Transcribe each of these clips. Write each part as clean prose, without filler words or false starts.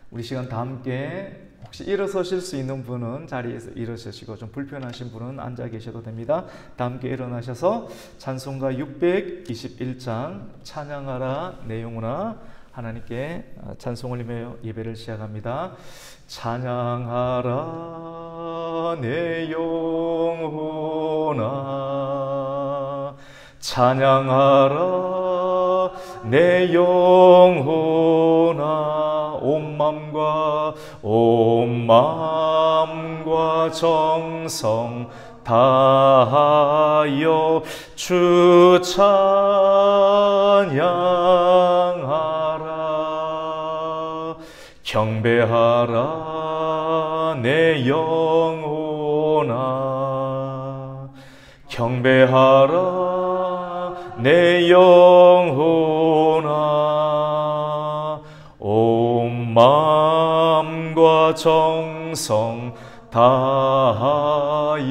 우리 시간 다 함께 혹시 일어서실 수 있는 분은 자리에서 일어서시고 좀 불편하신 분은 앉아 계셔도 됩니다. 다 함께 일어나셔서 찬송가 621장 찬양하라 내 영혼아 하나님께 찬송을 하며 예배를 시작합니다. 찬양하라 내 영혼아 찬양하라 내 영혼아 온 마음과 정성 다하여 주 찬양하라 경배하라 내 영혼아 경배하라 내 영혼아 온 마음과 정성 다하여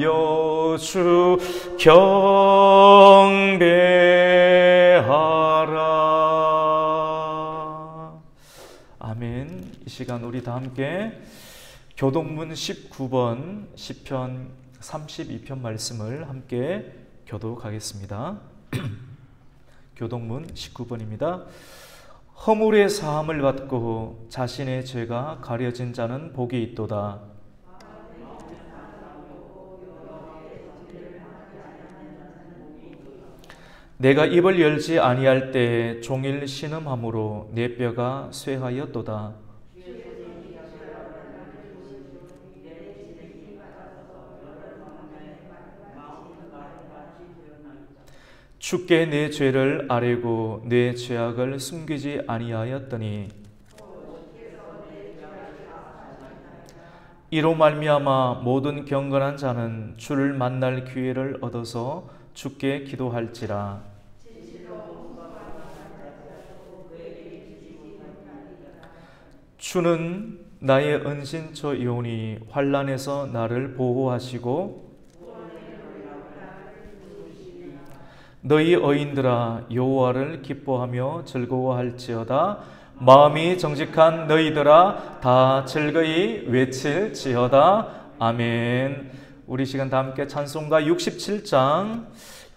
주 경배하라. 아멘. 이 시간 우리 다 함께 교독문 19번 시편 32편 말씀을 함께 교독하겠습니다. 교독문 19번입니다. 허물의 사함을 받고 자신의 죄가 가려진 자는 복이 있도다. 내가 입을 열지 아니할 때에 종일 신음함으로 내 뼈가 쇠하였도다. 주께 내 죄를 아뢰고 내 죄악을 숨기지 아니하였더니 이로 말미암아 모든 경건한 자는 주를 만날 기회를 얻어서 주께 기도할지라. 주는 나의 은신처이오니 환난에서 나를 보호하시고 너희 어인들아 여호와를 기뻐하며 즐거워할지어다. 마음이 정직한 너희들아 다 즐거이 외칠지어다. 아멘. 우리 시간 다 함께 찬송가 67장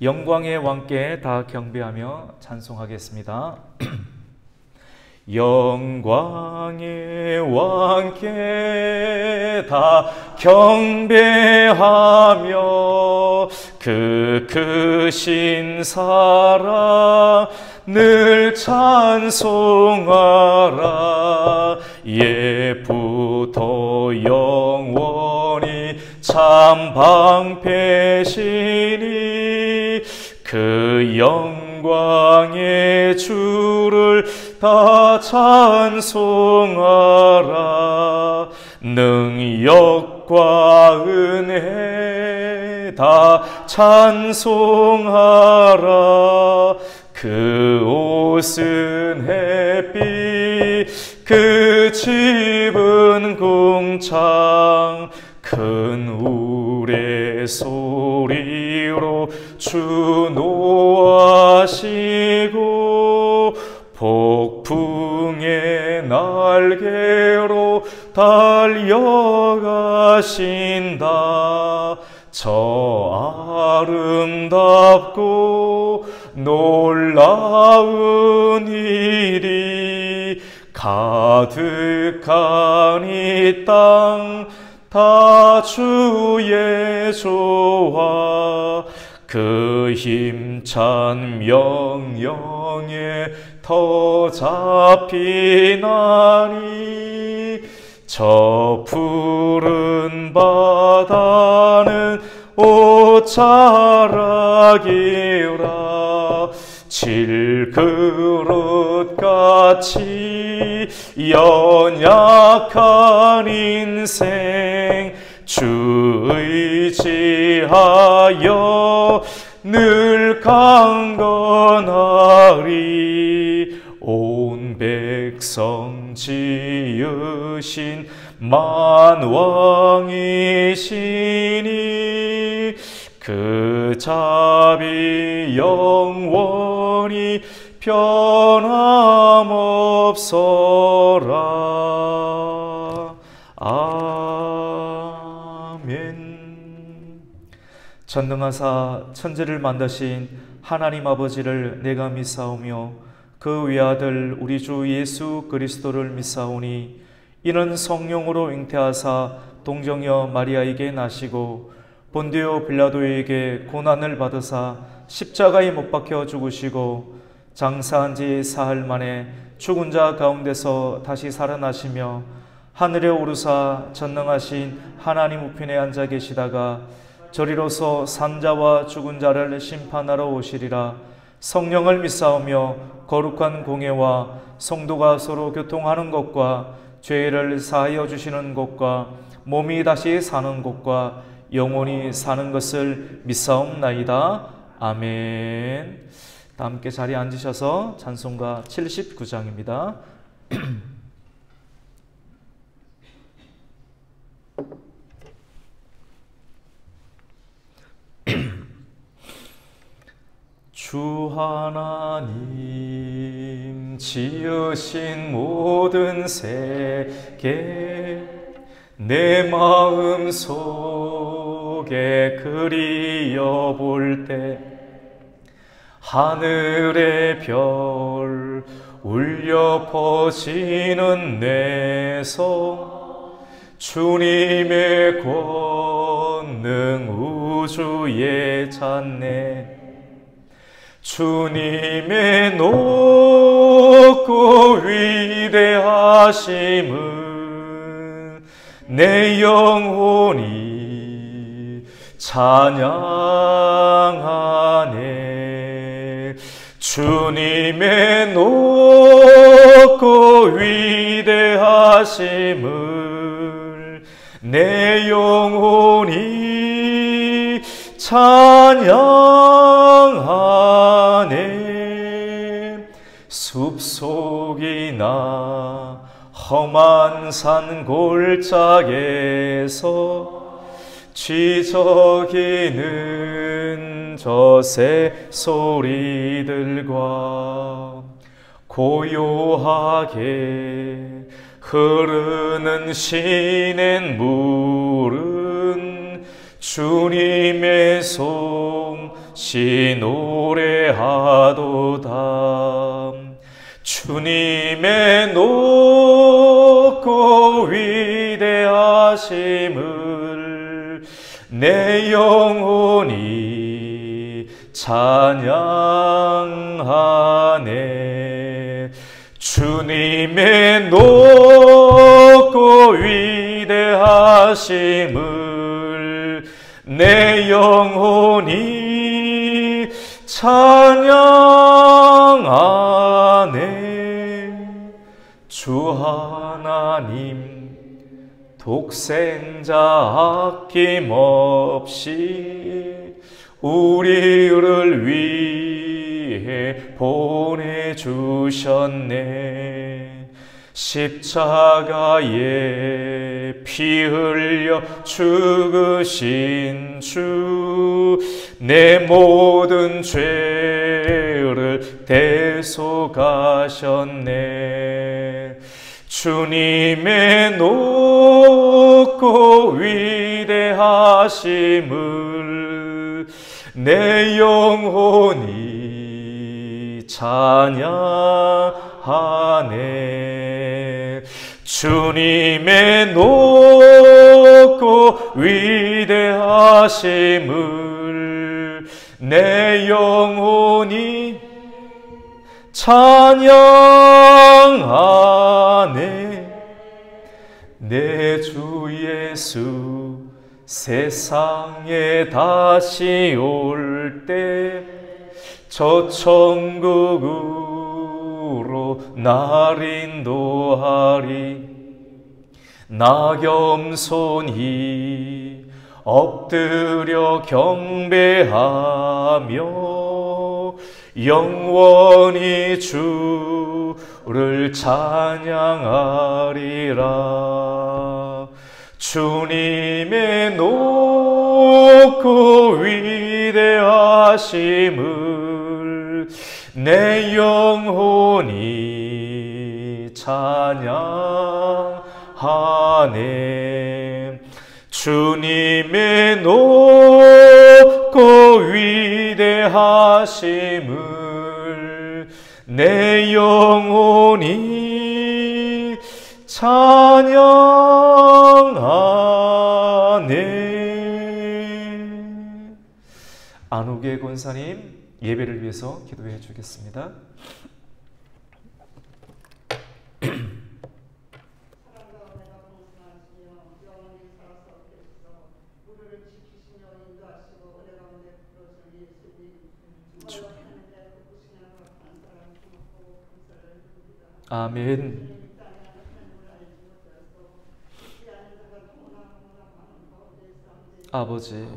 영광의 왕께 다 경배하며 찬송하겠습니다. 영광의 왕께 다 경배하며 그 크신 사랑을 찬송하라. 옛부터 영원히 참 방패시니 그 영광의 주를 다 찬송하라. 능력과 은혜 다 찬송하라. 그 옷은 햇빛 그 집은 궁창 큰 우레 소리로 주 노하시고 폭풍의 날개로 달려가신다. 저 아름답고 놀라운 일이 가득한 이 땅 다 주의 조화 그 힘찬 명령에 더 잡히나니 저 푸른 바다는 옷자락이라. 질그릇같이 연약한 인생 주 의지하여 늘 강건하리. 온 백성 지으신 만왕이시니 그 자비 영원히 변함없어라. 아멘. 전능하사 천지를 만드신 하나님 아버지를 내가 믿사오며 그 외아들 우리 주 예수 그리스도를 믿사오니 이는 성령으로 잉태하사 동정녀 마리아에게 나시고 본디오 빌라도에게 고난을 받으사 십자가에 못 박혀 죽으시고 장사한 지 사흘 만에 죽은 자 가운데서 다시 살아나시며 하늘에 오르사 전능하신 하나님 우편에 앉아 계시다가 저리로서 산자와 죽은 자를 심판하러 오시리라. 성령을 믿사오며 거룩한 공예와 성도가 서로 교통하는 것과 죄를 사하여 주시는 것과 몸이 다시 사는 것과 영원히 사는 것을 믿사옵나이다. 아멘. 다 함께 자리에 앉으셔서 찬송가 79장입니다. 주 하나님 지으신 모든 세계 내 마음 속에 그리어 볼 때 하늘의 별 울려 퍼지는 내 손 주님의 권능 우주에 찼네. 주님의 높고 위대하심은 내 영혼이 찬양하네. 주님의 높고 위대하심을 내 영혼이 찬양하네. 숲속이나 험한 산 골짜기에서 쥐저기는 저 새소리들과 고요하게 흐르는 시냇물은 주님의 솜씨 노래하도다. 주님의 높고 위대하심을 내 영혼이 찬양하네. 주님의 높고 위대하심을 내 영혼이 찬양하네. 주 하나님 독생자 아낌없이 우리를 위해 보내주셨네. 십자가에 피 흘려 죽으신 주 내 모든 죄를 대속하셨네. 주님의 높고 위대하심을 내 영혼이 찬양하네. 주님의 높고 위대하심을 내 영혼이 찬양하네. 내 주 예수 세상에 다시 올 때 저 천국으로 날 인도하리. 나 겸손히 엎드려 경배하며 영원히 주를 찬양하리라. 주님의 높고 위대하심을 내 영혼이 찬양하네. 주님의 높고 위대하심을 내 영혼이 찬양하네. 안우계 권사님 예배를 위해서 기도해 주겠습니다. 아멘. 아버지,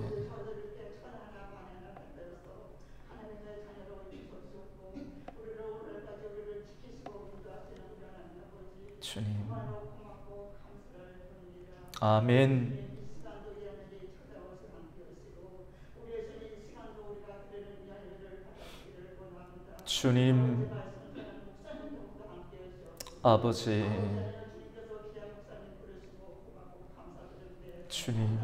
주님. 아멘. 주님. 아버지, 주님.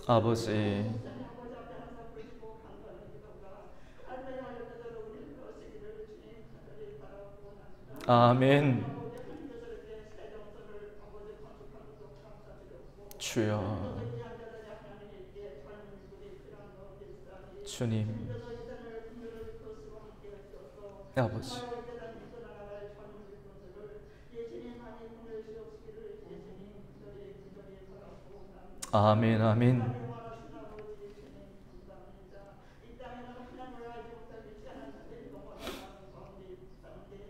아버지, 아멘. 주여, 주님. 아버지, 아멘, 아멘.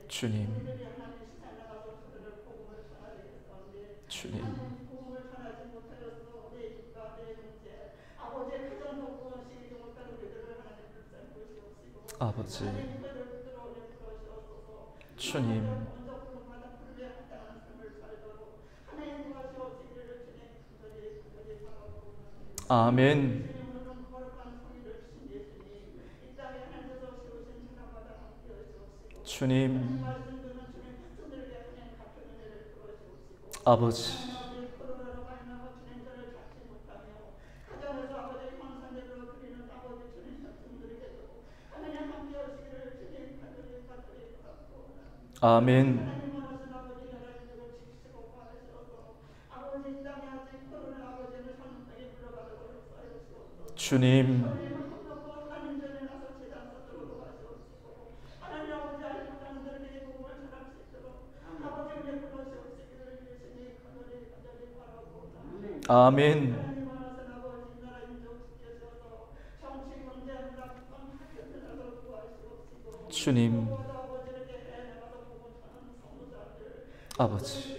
주님, 주님. 아버지, 주님. 아멘. 주님. 아버지, 아멘. 주님. 아멘. 주님. 아버지.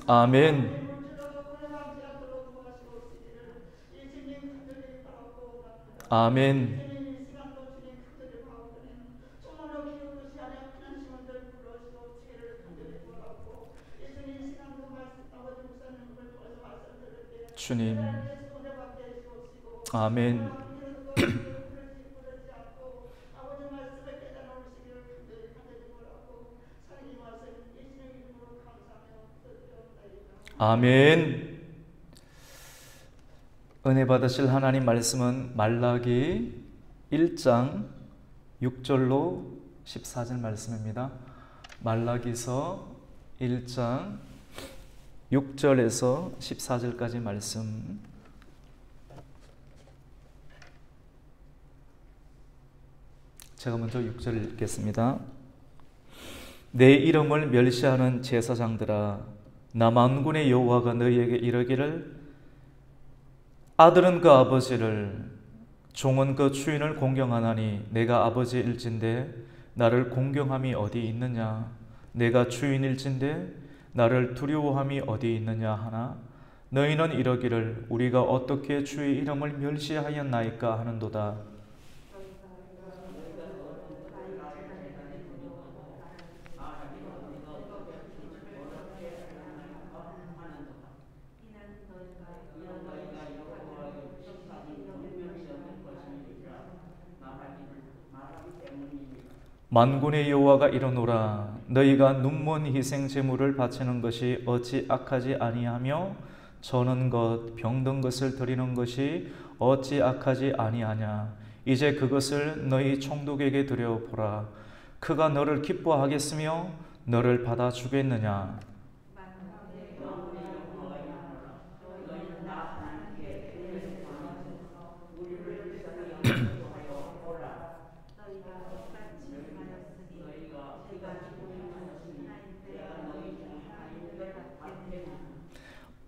아멘. 아멘. 주님. 아멘. 아멘. 은혜 받으실 하나님 말씀은 말라기 1장 6절로 14절 말씀입니다. 말라기서 1장 6절에서 14절까지 말씀. 제가 먼저 6절 읽겠습니다. 내 이름을 멸시하는 제사장들아, 나 만군의 여호와가 너희에게 이르기를 아들은 그 아버지를, 종은 그 주인을 공경하나니 내가 아버지일진데 나를 공경함이 어디 있느냐? 내가 주인일진데 나를 두려워함이 어디 있느냐 하나? 너희는 이러기를 우리가 어떻게 주의 이름을 멸시하였나이까 하는도다. 만군의 여호와가 이르노라 너희가 눈먼 희생 제물을 바치는 것이 어찌 악하지 아니하며 저는 것 병든 것을 드리는 것이 어찌 악하지 아니하냐. 이제 그것을 너희 총독에게 드려보라. 그가 너를 기뻐하겠으며 너를 받아주겠느냐.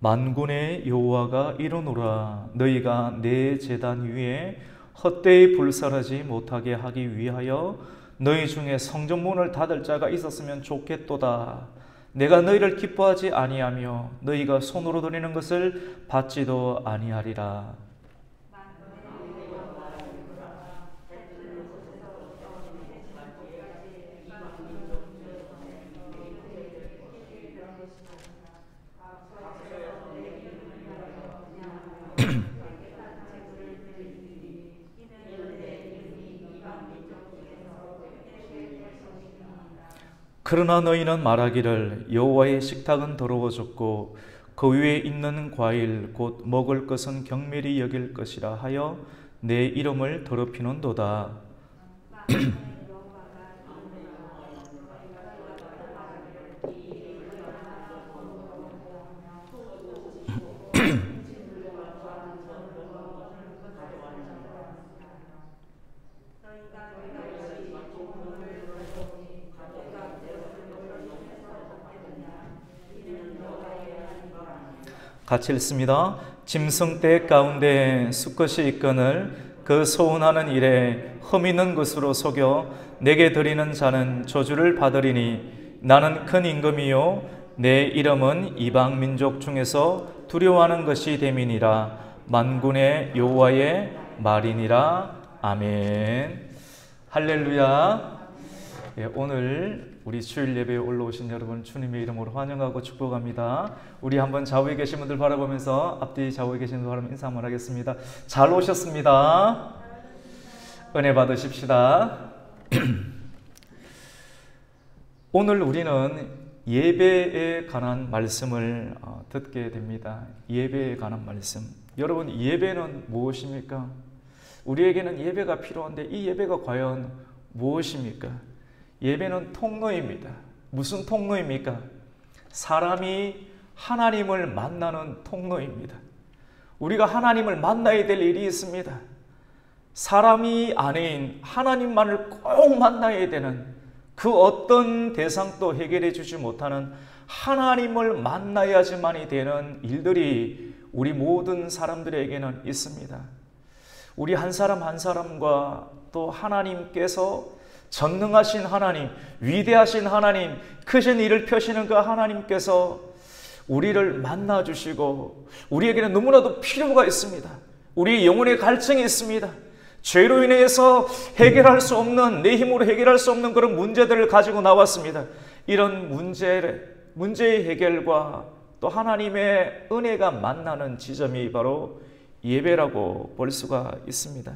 만군의 여호와가 이르노라 너희가 내 제단 위에 헛되이 불살하지 못하게 하기 위하여 너희 중에 성전문을 닫을 자가 있었으면 좋겠도다. 내가 너희를 기뻐하지 아니하며 너희가 손으로 드리는 것을 받지도 아니하리라. 그러나 너희는 말하기를 여호와의 식탁은 더러워졌고 그 위에 있는 과일 곧 먹을 것은 경멸히 여길 것이라 하여 내 이름을 더럽히는도다. 같이 읽습니다. 짐승떼 가운데 수컷이 있거늘 그 소운하는 일에 흠 있는 것으로 속여 내게 드리는 자는 저주를 받으리니 나는 큰 임금이요 내 이름은 이방 민족 중에서 두려워하는 것이 됨이니라. 만군의 여호와의 말이니라. 아멘. 할렐루야. 오늘 우리 주일 예배에 올라오신 여러분 주님의 이름으로 환영하고 축복합니다. 우리 한번 좌우에 계신 분들 바라보면서 앞뒤 좌우에 계신 분들 바라보면서 인사 한번 하겠습니다. 잘 오셨습니다. 은혜 받으십시다. 오늘 우리는 예배에 관한 말씀을 듣게 됩니다. 예배에 관한 말씀. 여러분, 예배는 무엇입니까? 우리에게는 예배가 필요한데 이 예배가 과연 무엇입니까? 예배는 통로입니다. 무슨 통로입니까? 사람이 하나님을 만나는 통로입니다. 우리가 하나님을 만나야 될 일이 있습니다. 사람이 아닌 하나님만을 꼭 만나야 되는 그 어떤 대상도 해결해 주지 못하는 하나님을 만나야지만이 되는 일들이 우리 모든 사람들에게는 있습니다. 우리 한 사람 한 사람과 또 하나님께서 전능하신 하나님, 위대하신 하나님, 크신 일을 펴시는 그 하나님께서 우리를 만나주시고 우리에게는 너무나도 필요가 있습니다. 우리 영혼의 갈증이 있습니다. 죄로 인해서 해결할 수 없는, 내 힘으로 해결할 수 없는 그런 문제들을 가지고 나왔습니다. 이런 문제의 해결과 또 하나님의 은혜가 만나는 지점이 바로 예배라고 볼 수가 있습니다.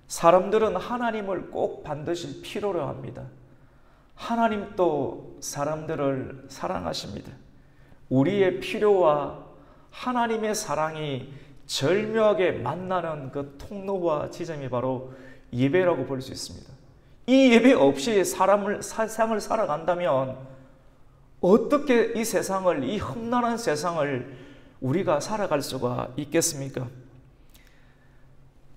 사람들은 하나님을 꼭 반드시 필요로 합니다. 하나님도 사람들을 사랑하십니다. 우리의 필요와 하나님의 사랑이 절묘하게 만나는 그 통로와 지점이 바로 예배라고 볼 수 있습니다. 이 예배 없이 세상을 살아간다면 어떻게 이 세상을, 이 험난한 세상을 우리가 살아갈 수가 있겠습니까?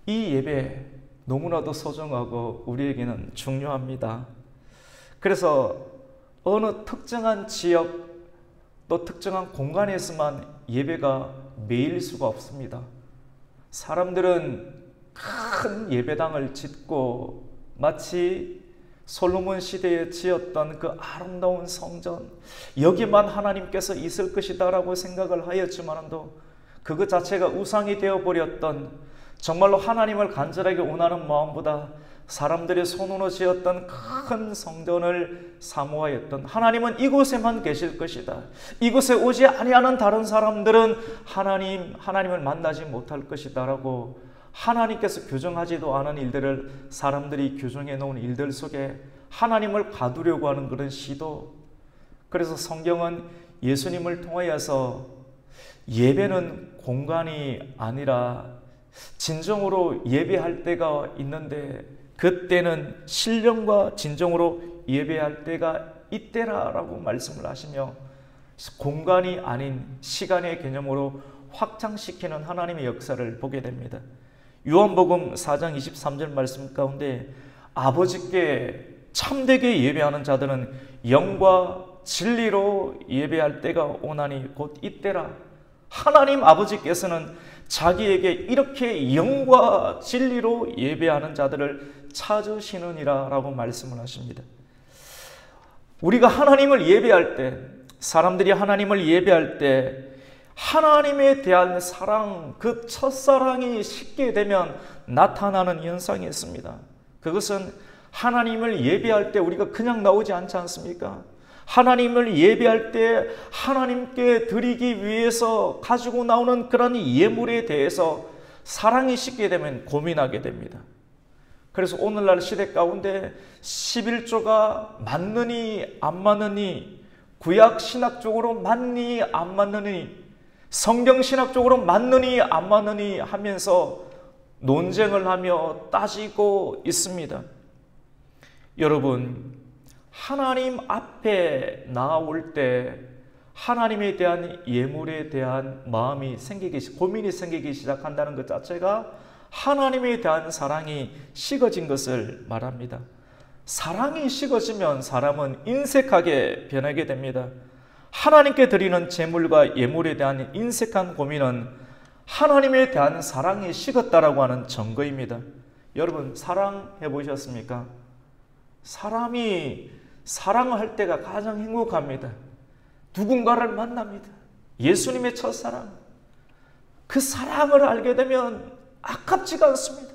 이 예배 너무나도 소중하고 우리에게는 중요합니다. 그래서 어느 특정한 지역 또 특정한 공간에서만 예배가 매일 수가 없습니다. 사람들은 큰 예배당을 짓고 마치 솔로몬 시대에 지었던 그 아름다운 성전, 여기만 하나님께서 있을 것이다 라고 생각을 하였지만도 그것 자체가 우상이 되어버렸던, 정말로 하나님을 간절하게 원하는 마음보다 사람들의 손으로 지었던 큰 성전을 사모하였던, 하나님은 이곳에만 계실 것이다, 이곳에 오지 아니하는 다른 사람들은 하나님을 만나지 못할 것이다 라고 하나님께서 규정하지도 않은 일들을 사람들이 규정해 놓은 일들 속에 하나님을 가두려고 하는 그런 시도. 그래서 성경은 예수님을 통하여서 예배는 공간이 아니라 진정으로 예배할 때가 있는데 그때는 신령과 진정으로 예배할 때가 이때라라고 말씀을 하시며 공간이 아닌 시간의 개념으로 확장시키는 하나님의 역사를 보게 됩니다. 요한복음 4장 23절 말씀 가운데 아버지께 참되게 예배하는 자들은 영과 진리로 예배할 때가 오나니 곧 이때라. 하나님 아버지께서는 자기에게 이렇게 영과 진리로 예배하는 자들을 찾으시느니라 라고 말씀을 하십니다. 우리가 하나님을 예배할 때, 사람들이 하나님을 예배할 때 하나님에 대한 사랑, 그 첫사랑이 식게 되면 나타나는 현상이 있습니다. 그것은 하나님을 예배할 때 우리가 그냥 나오지 않지 않습니까? 하나님을 예배할 때 하나님께 드리기 위해서 가지고 나오는 그런 예물에 대해서 사랑이 식게 되면 고민하게 됩니다. 그래서 오늘날 시대 가운데 11조가 맞느니 안 맞느니, 구약 신학적으로 맞니 안 맞느니, 성경 신학적으로 맞느니 안 맞느니 하면서 논쟁을 하며 따지고 있습니다. 여러분, 하나님 앞에 나올 때 하나님에 대한 예물에 대한 마음이 고민이 생기기 시작한다는 것 자체가 하나님에 대한 사랑이 식어진 것을 말합니다. 사랑이 식어지면 사람은 인색하게 변하게 됩니다. 하나님께 드리는 제물과 예물에 대한 인색한 고민은 하나님에 대한 사랑이 식었다라고 하는 증거입니다. 여러분, 사랑해 보셨습니까? 사람이 사랑을 할 때가 가장 행복합니다. 누군가를 만납니다. 예수님의 첫사랑. 그 사랑을 알게 되면 아깝지가 않습니다.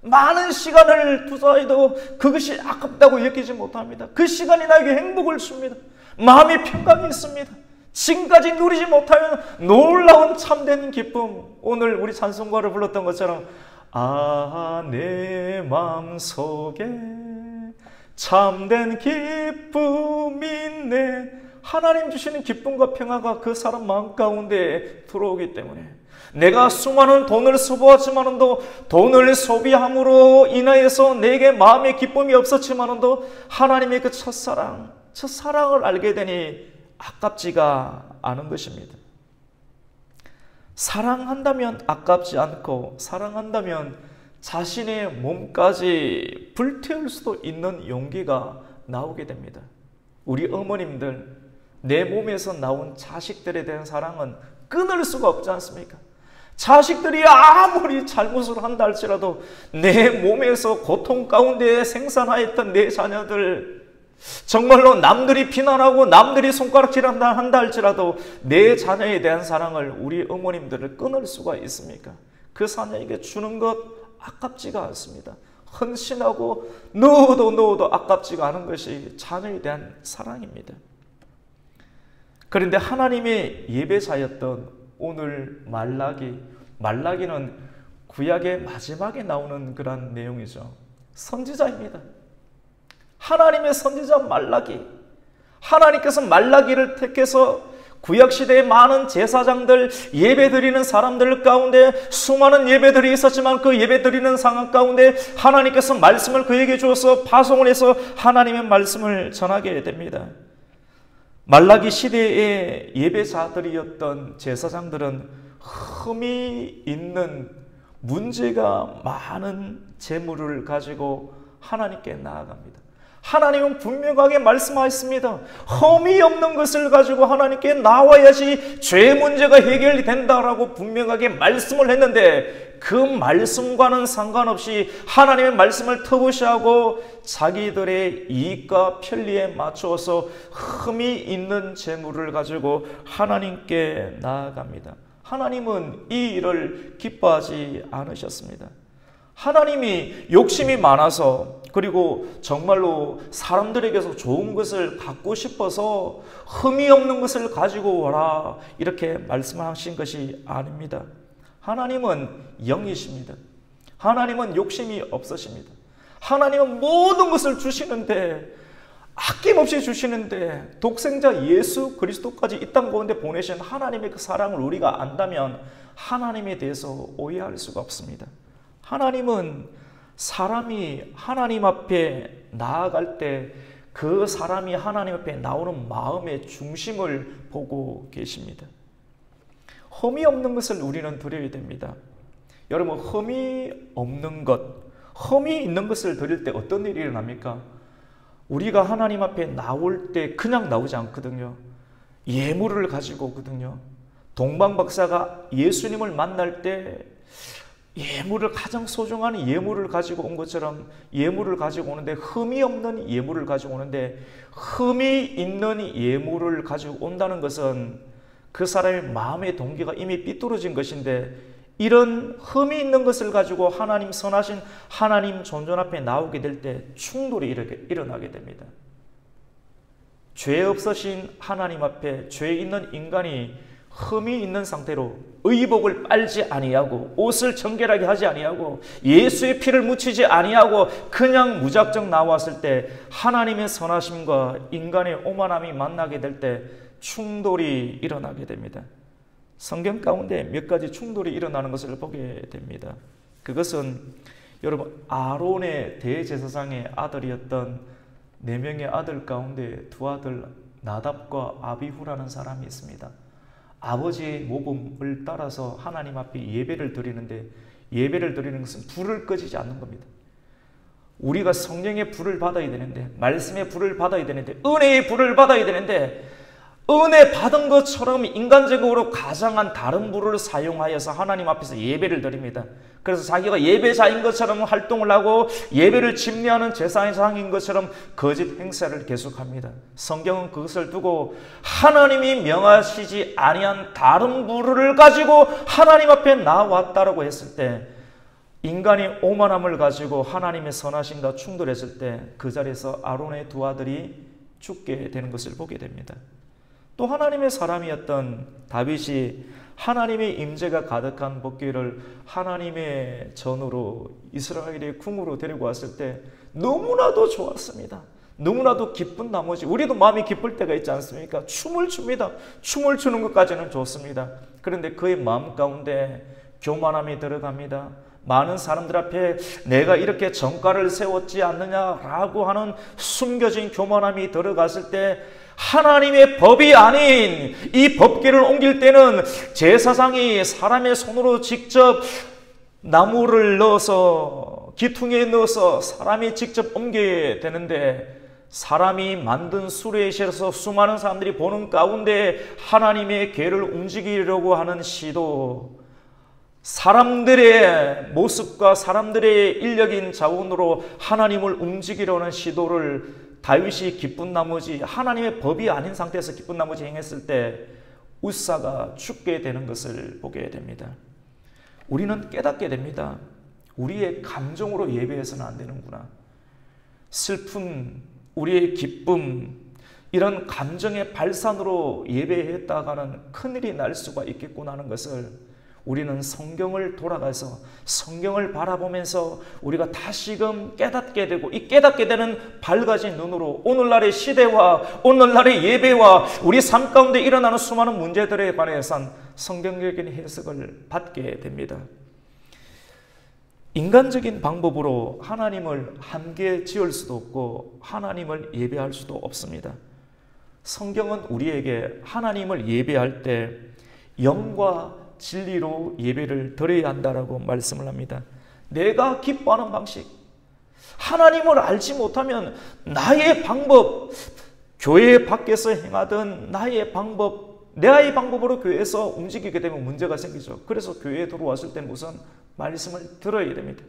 많은 시간을 투자해도 그것이 아깝다고 여기지 못합니다. 그 시간이 나에게 행복을 줍니다. 마음의 평강이 있습니다. 지금까지 누리지 못하면 놀라운 참된 기쁨. 오늘 우리 찬송가를 불렀던 것처럼 내 마음속에 참된 기쁨이 있네. 하나님 주시는 기쁨과 평화가 그 사람 마음 가운데 들어오기 때문에 내가 수많은 돈을 소비하지만도 돈을 소비함으로 인하여서 내게 마음의 기쁨이 없었지만도 하나님의 그 첫사랑을 알게 되니 아깝지가 않은 것입니다. 사랑한다면 아깝지 않고 사랑한다면 자신의 몸까지 불태울 수도 있는 용기가 나오게 됩니다. 우리 어머님들, 내 몸에서 나온 자식들에 대한 사랑은 끊을 수가 없지 않습니까? 자식들이 아무리 잘못을 한다 할지라도 내 몸에서 고통 가운데 생산하였던 내 자녀들, 정말로 남들이 비난하고 남들이 손가락질한다 한다 할지라도 내 자녀에 대한 사랑을 우리 어머님들을 끊을 수가 있습니까? 그 자녀에게 주는 것 아깝지가 않습니다. 헌신하고 넣어도 아깝지가 않은 것이 자녀에 대한 사랑입니다. 그런데 하나님의 예배자였던 오늘 말라기는 구약의 마지막에 나오는 그런 내용이죠. 선지자입니다. 하나님의 선지자 말라기. 하나님께서 말라기를 택해서 구약시대의 많은 제사장들, 예배드리는 사람들 가운데 수많은 예배들이 있었지만 그 예배드리는 상황 가운데 하나님께서 말씀을 그에게 주어서 파송을 해서 하나님의 말씀을 전하게 됩니다. 말라기 시대의 예배자들이었던 제사장들은 흠이 있는 문제가 많은 재물을 가지고 하나님께 나아갑니다. 하나님은 분명하게 말씀하셨습니다. 흠이 없는 것을 가지고 하나님께 나와야지 죄 문제가 해결이 된다라고 분명하게 말씀을 했는데 그 말씀과는 상관없이 하나님의 말씀을 터부시하고 자기들의 이익과 편리에 맞추어서 흠이 있는 재물을 가지고 하나님께 나아갑니다. 하나님은 이 일을 기뻐하지 않으셨습니다. 하나님이 욕심이 많아서 그리고 정말로 사람들에게서 좋은 것을 갖고 싶어서 흠이 없는 것을 가지고 와라 이렇게 말씀하신 것이 아닙니다. 하나님은 영이십니다. 하나님은 욕심이 없으십니다. 하나님은 모든 것을 주시는데, 아낌없이 주시는데, 독생자 예수 그리스도까지 이 땅 가운데 보내신 하나님의 그 사랑을 우리가 안다면 하나님에 대해서 오해할 수가 없습니다. 하나님은 사람이 하나님 앞에 나아갈 때 그 사람이 하나님 앞에 나오는 마음의 중심을 보고 계십니다. 흠이 없는 것을 우리는 드려야 됩니다. 여러분, 흠이 없는 것, 흠이 있는 것을 드릴 때 어떤 일이 일어납니까? 우리가 하나님 앞에 나올 때 그냥 나오지 않거든요. 예물을 가지고 오거든요. 동방 박사가 예수님을 만날 때 예물을, 가장 소중한 예물을 가지고 온 것처럼 예물을 가지고 오는데, 흠이 없는 예물을 가지고 오는데, 흠이 있는 예물을 가지고 온다는 것은 그 사람의 마음의 동기가 이미 삐뚤어진 것인데, 이런 흠이 있는 것을 가지고 하나님, 선하신 하나님 존전 앞에 나오게 될 때 충돌이 일어나게 됩니다. 죄 없으신 하나님 앞에 죄 있는 인간이 흠이 있는 상태로 의복을 빨지 아니하고 옷을 정결하게 하지 아니하고 예수의 피를 묻히지 아니하고 그냥 무작정 나왔을 때 하나님의 선하심과 인간의 오만함이 만나게 될 때 충돌이 일어나게 됩니다. 성경 가운데 몇 가지 충돌이 일어나는 것을 보게 됩니다. 그것은 여러분, 아론의 대제사장의 아들이었던 4명의 아들 가운데 2아들 나답과 아비후라는 사람이 있습니다. 아버지의 모범을 따라서 하나님 앞에 예배를 드리는데, 예배를 드리는 것은 불을 꺼지지 않는 겁니다. 우리가 성령의 불을 받아야 되는데, 말씀의 불을 받아야 되는데, 은혜의 불을 받아야 되는데, 은혜 받은 것처럼 인간적으로 가장한 다른 불을 사용하여서 하나님 앞에서 예배를 드립니다. 그래서 자기가 예배자인 것처럼 활동을 하고 예배를 집례하는 제사장인 것처럼 거짓 행사를 계속합니다. 성경은 그것을 두고 하나님이 명하시지 아니한 다른 불을 가지고 하나님 앞에 나왔다라고 했을 때, 인간이 오만함을 가지고 하나님의 선하심과 충돌했을 때 그 자리에서 아론의 2아들이 죽게 되는 것을 보게 됩니다. 또 하나님의 사람이었던 다윗이 하나님의 임재가 가득한 복귀를 하나님의 전으로 이스라엘의 궁으로 데리고 왔을 때 너무나도 좋았습니다. 너무나도 기쁜 나머지, 우리도 마음이 기쁠 때가 있지 않습니까? 춤을 춥니다. 춤을 추는 것까지는 좋습니다. 그런데 그의 마음 가운데 교만함이 들어갑니다. 많은 사람들 앞에 내가 이렇게 정가를 세웠지 않느냐라고 하는 숨겨진 교만함이 들어갔을 때, 하나님의 법이 아닌 이 법궤를 옮길 때는 제사장이 사람의 손으로 직접 나무를 넣어서 기퉁에 넣어서 사람이 직접 옮겨야 되는데, 사람이 만든 수레에 실어서 수많은 사람들이 보는 가운데 하나님의 궤를 움직이려고 하는 시도, 사람들의 모습과 사람들의 인력인 자원으로 하나님을 움직이려는 시도를 다윗이 기쁜 나머지, 하나님의 법이 아닌 상태에서 기쁜 나머지 행했을 때 웃사가 죽게 되는 것을 보게 됩니다. 우리는 깨닫게 됩니다. 우리의 감정으로 예배해서는 안 되는구나. 슬픔, 우리의 기쁨, 이런 감정의 발산으로 예배했다가는 큰일이 날 수가 있겠구나 하는 것을 우리는 성경을 돌아가서 성경을 바라보면서 우리가 다시금 깨닫게 되고, 이 깨닫게 되는 밝아진 눈으로 오늘날의 시대와 오늘날의 예배와 우리 삶 가운데 일어나는 수많은 문제들에 관해서 성경적인 해석을 받게 됩니다. 인간적인 방법으로 하나님을 함께 지을 수도 없고 하나님을 예배할 수도 없습니다. 성경은 우리에게 하나님을 예배할 때 영과 진리로 예배를 드려야 한다라고 말씀을 합니다. 내가 기뻐하는 방식, 하나님을 알지 못하면 나의 방법, 교회 밖에서 행하던 나의 방법, 내 방법으로 교회에서 움직이게 되면 문제가 생기죠. 그래서 교회에 들어왔을 때는 우선 말씀을 들어야 됩니다.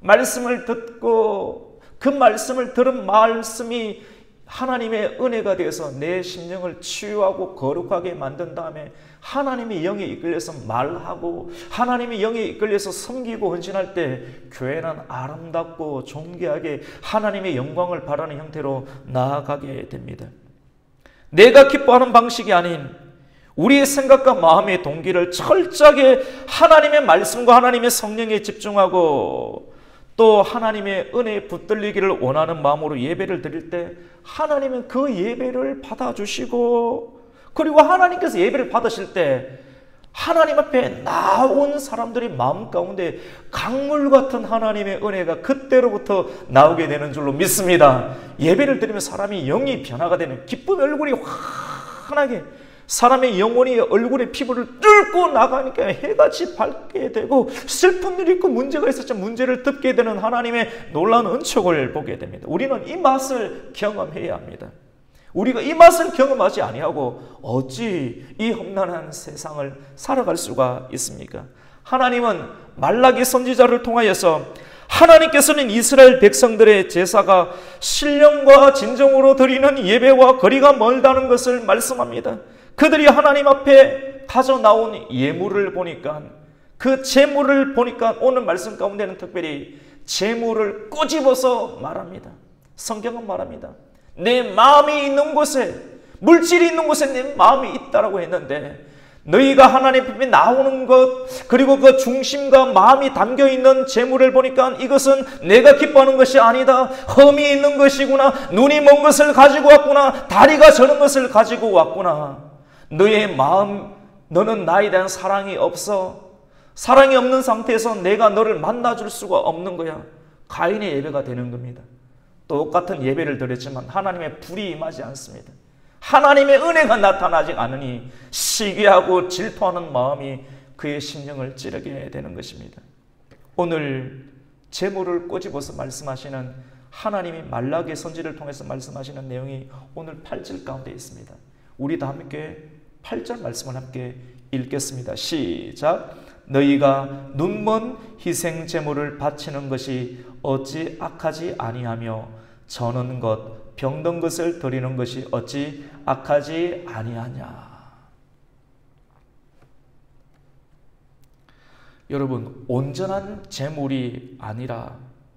말씀을 듣고 그 말씀을 들은 말씀이 하나님의 은혜가 되어서 내 심령을 치유하고 거룩하게 만든 다음에 하나님의 영에 이끌려서 말하고 하나님의 영에 이끌려서 섬기고 헌신할 때 교회는 아름답고 존귀하게 하나님의 영광을 바라는 형태로 나아가게 됩니다. 내가 기뻐하는 방식이 아닌 우리의 생각과 마음의 동기를 철저하게 하나님의 말씀과 하나님의 성령에 집중하고, 또 또 하나님의 은혜에 붙들리기를 원하는 마음으로 예배를 드릴 때 하나님은 그 예배를 받아주시고, 그리고 하나님께서 예배를 받으실 때 하나님 앞에 나온 사람들이 마음 가운데 강물 같은 하나님의 은혜가 그때로부터 나오게 되는 줄로 믿습니다. 예배를 드리면 사람이 영이 변화가 되는, 기쁨의 얼굴이 환하게, 사람의 영혼이 얼굴의 피부를 뚫고 나가니까 해같이 밝게 되고, 슬픈 일이 있고 문제가 있었지만 문제를 덮게 되는 하나님의 놀라운 은총을 보게 됩니다. 우리는 이 맛을 경험해야 합니다. 우리가 이 맛을 경험하지 아니하고 어찌 이 험난한 세상을 살아갈 수가 있습니까? 하나님은 말라기 선지자를 통하여서 하나님께서는 이스라엘 백성들의 제사가 신령과 진정으로 드리는 예배와 거리가 멀다는 것을 말씀합니다. 그들이 하나님 앞에 가져 나온 예물을 보니까, 그 제물을 보니까 오늘 말씀 가운데는 특별히 제물을 꼬집어서 말합니다. 성경은 말합니다. 내 마음이 있는 곳에, 물질이 있는 곳에 내 마음이 있다라고 했는데, 너희가 하나님 앞에 나오는 것, 그리고 그 중심과 마음이 담겨있는 재물을 보니까 이것은 내가 기뻐하는 것이 아니다, 흠이 있는 것이구나, 눈이 먼 것을 가지고 왔구나, 다리가 저는 것을 가지고 왔구나. 너의 마음, 너는 나에 대한 사랑이 없어. 사랑이 없는 상태에서 내가 너를 만나줄 수가 없는 거야. 가인의 예배가 되는 겁니다. 똑같은 예배를 드렸지만 하나님의 불이 임하지 않습니다. 하나님의 은혜가 나타나지 않으니 시기하고 질투하는 마음이 그의 심령을 찌르게 되는 것입니다. 오늘 제물을 꼬집어서 말씀하시는 하나님이 말라기 선지를 통해서 말씀하시는 내용이 오늘 8절 가운데 있습니다. 우리 다 함께 8절 말씀을 함께 읽겠습니다. 시작. 너희가 눈먼 희생 제물을 바치는 것이 어찌 악하지 아니하며 저는 것 병든 것을 드리는 것이 어찌 악하지 아니하냐. 여러분, 온전한 제물이 아니라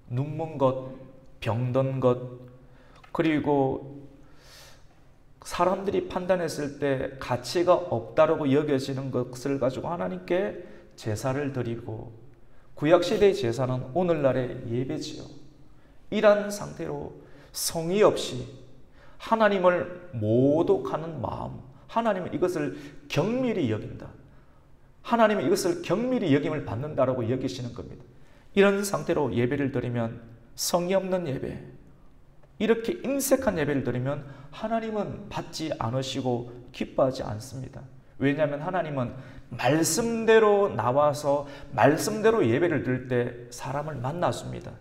눈먼 것, 병든 것, 그리고 사람들이 판단했을 때 가치가 없다라고 여겨지는 것을 가지고 하나님께 제사를 드리고, 구약시대의 제사는 오늘날의 예배지요. 이런 상태로 성의 없이 하나님을 모독하는 마음, 하나님은 이것을 경밀히 여긴다, 하나님은 이것을 경밀히 여김을 받는다라고 여기시는 겁니다. 이런 상태로 예배를 드리면 성의 없는 예배, 이렇게 인색한 예배를 드리면 하나님은 받지 않으시고 기뻐하지 않습니다. 왜냐하면 하나님은 말씀대로 나와서 말씀대로 예배를 드릴 때 사람을 만나줍니다.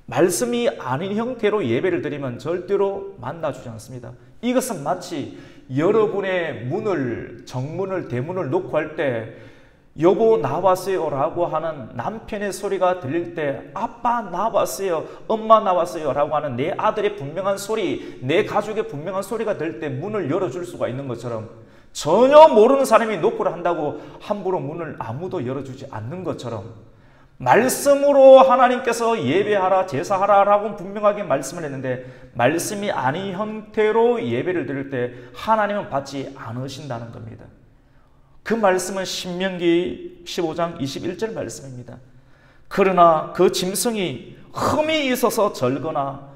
말씀이 아닌 형태로 예배를 드리면 절대로 만나주지 않습니다. 이것은 마치 여러분의 문을, 정문을, 대문을 놓고 할 때 여보 나왔어요 라고 하는 남편의 소리가 들릴 때 아빠 나왔어요, 엄마 나왔어요 라고 하는 내 아들의 분명한 소리, 내 가족의 분명한 소리가 들릴 때 문을 열어줄 수가 있는 것처럼, 전혀 모르는 사람이 노크를 한다고 함부로 문을 아무도 열어주지 않는 것처럼, 말씀으로 하나님께서 예배하라, 제사하라 라고 분명하게 말씀을 했는데 말씀이 아닌 형태로 예배를 드릴 때 하나님은 받지 않으신다는 겁니다. 그 말씀은 신명기 15장 21절 말씀입니다. 그러나 그 짐승이 흠이 있어서 절거나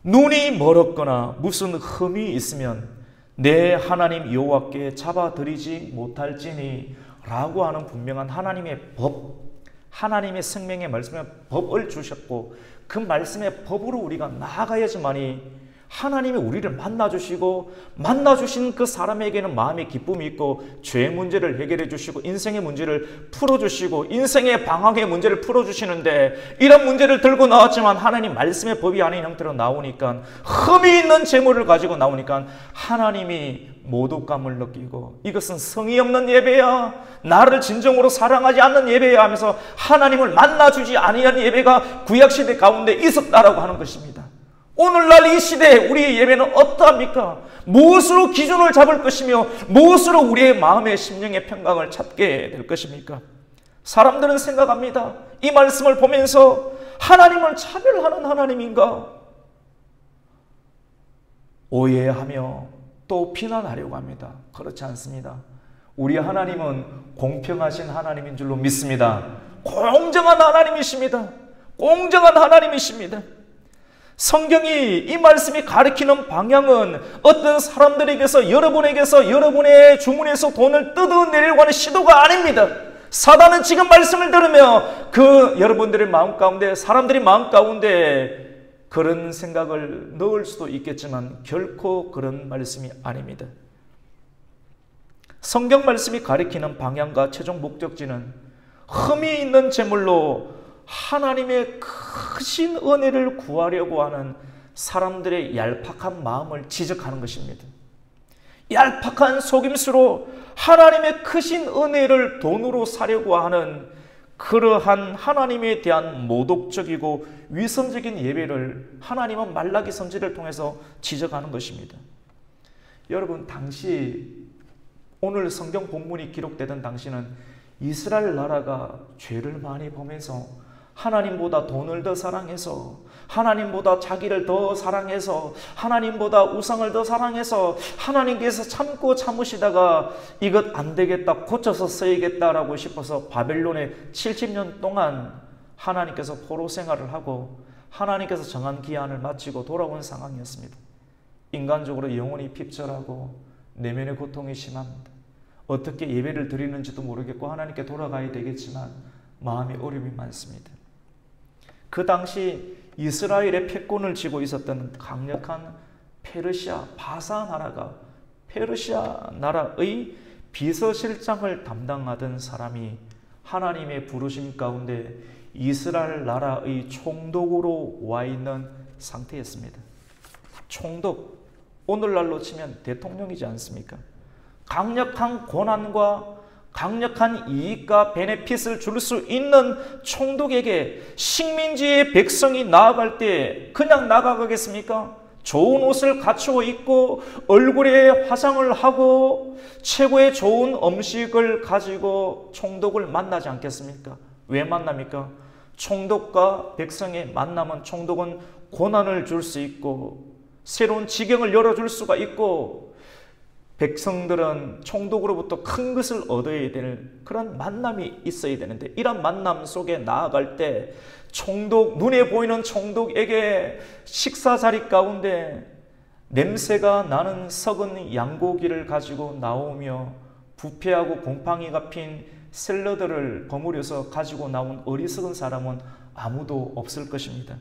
눈이 멀었거나 무슨 흠이 있으면 내 하나님 여호와께 잡아드리지 못할지니 라고 하는 분명한 하나님의 법, 하나님의 생명의 말씀에 법을 주셨고, 그 말씀의 법으로 우리가 나아가야지만이 하나님이 우리를 만나주시고, 만나주신 그 사람에게는 마음의 기쁨이 있고 죄의 문제를 해결해 주시고 인생의 문제를 풀어주시고 인생의 방황의 문제를 풀어주시는데, 이런 문제를 들고 나왔지만 하나님 말씀의 법이 아닌 형태로 나오니까, 흠이 있는 재물을 가지고 나오니까 하나님이 모독감을 느끼고 이것은 성의 없는 예배야, 나를 진정으로 사랑하지 않는 예배야 하면서 하나님을 만나주지 아니한 예배가 구약시대 가운데 있었다라고 하는 것입니다. 오늘날 이 시대에 우리의 예배는 어떠합니까? 무엇으로 기준을 잡을 것이며 무엇으로 우리의 마음의 심령의 평강을 찾게 될 것입니까? 사람들은 생각합니다. 이 말씀을 보면서 하나님을 차별하는 하나님인가? 오해하며 또 비난하려고 합니다. 그렇지 않습니다. 우리 하나님은 공평하신 하나님인 줄로 믿습니다. 공정한 하나님이십니다. 공정한 하나님이십니다. 성경이 이 말씀이 가리키는 방향은 어떤 사람들에게서 여러분에게서 여러분의 주머니에서 돈을 뜯어내려고 하는 시도가 아닙니다. 사단은 지금 말씀을 들으며 그 여러분들의 마음 가운데, 사람들이 마음 가운데 그런 생각을 넣을 수도 있겠지만 결코 그런 말씀이 아닙니다. 성경 말씀이 가리키는 방향과 최종 목적지는 흠이 있는 재물로 하나님의 크신 은혜를 구하려고 하는 사람들의 얄팍한 마음을 지적하는 것입니다. 얄팍한 속임수로 하나님의 크신 은혜를 돈으로 사려고 하는 그러한 하나님에 대한 모독적이고 위선적인 예배를 하나님은 말라기 선지를 통해서 지적하는 것입니다. 여러분, 당시 오늘 성경 본문이 기록되던 당시는 이스라엘 나라가 죄를 많이 범해서 하나님보다 돈을 더 사랑해서, 하나님보다 자기를 더 사랑해서, 하나님보다 우상을 더 사랑해서 하나님께서 참고 참으시다가 이것 안 되겠다, 고쳐서 써야겠다라고 싶어서 바벨론에 70년 동안 하나님께서 포로 생활을 하고 하나님께서 정한 기한을 마치고 돌아온 상황이었습니다. 인간적으로 영혼이 핍절하고 내면의 고통이 심합니다. 어떻게 예배를 드리는지도 모르겠고 하나님께 돌아가야 되겠지만 마음의 어려움이 많습니다. 그 당시 이스라엘의 패권을 쥐고 있었던 강력한 페르시아 바사 나라가, 페르시아 나라의 비서실장을 담당하던 사람이 하나님의 부르심 가운데 이스라엘 나라의 총독으로 와 있는 상태였습니다. 총독, 오늘날로 치면 대통령이지 않습니까? 강력한 권한과 강력한 이익과 베네핏을 줄 수 있는 총독에게 식민지의 백성이 나아갈 때 그냥 나아가겠습니까? 좋은 옷을 갖추어 입고 얼굴에 화장을 하고 최고의 좋은 음식을 가지고 총독을 만나지 않겠습니까? 왜 만납니까? 총독과 백성의 만남은, 총독은 권한을 줄 수 있고 새로운 지경을 열어줄 수가 있고 백성들은 총독으로부터 큰 것을 얻어야 되는 그런 만남이 있어야 되는데, 이런 만남 속에 나아갈 때 총독, 눈에 보이는 총독에게 식사 자리 가운데 냄새가 나는 썩은 양고기를 가지고 나오며 부패하고 곰팡이가 핀 샐러드를 버무려서 가지고 나온 어리석은 사람은 아무도 없을 것입니다.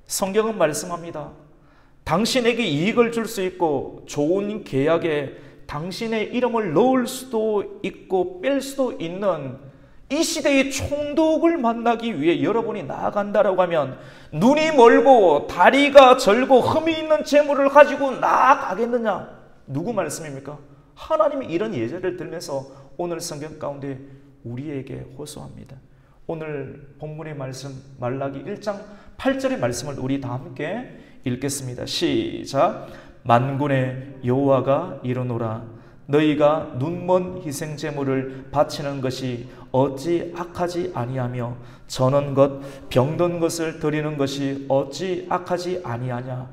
성경은 말씀합니다. 당신에게 이익을 줄 수 있고 좋은 계약에 당신의 이름을 넣을 수도 있고 뺄 수도 있는 이 시대의 총독을 만나기 위해 여러분이 나아간다라고 하면 눈이 멀고 다리가 절고 흠이 있는 재물을 가지고 나아가겠느냐? 누구 말씀입니까? 하나님이 이런 예제를 들면서 오늘 성경 가운데 우리에게 호소합니다. 오늘 본문의 말씀 말라기 1장 8절의 말씀을 우리 다 함께 읽겠습니다. 시작. 만군의 여호와가 이르노라. 너희가 눈먼 희생 제물을 바치는 것이 어찌 악하지 아니하며 저는 것 병든 것을 드리는 것이 어찌 악하지 아니하냐.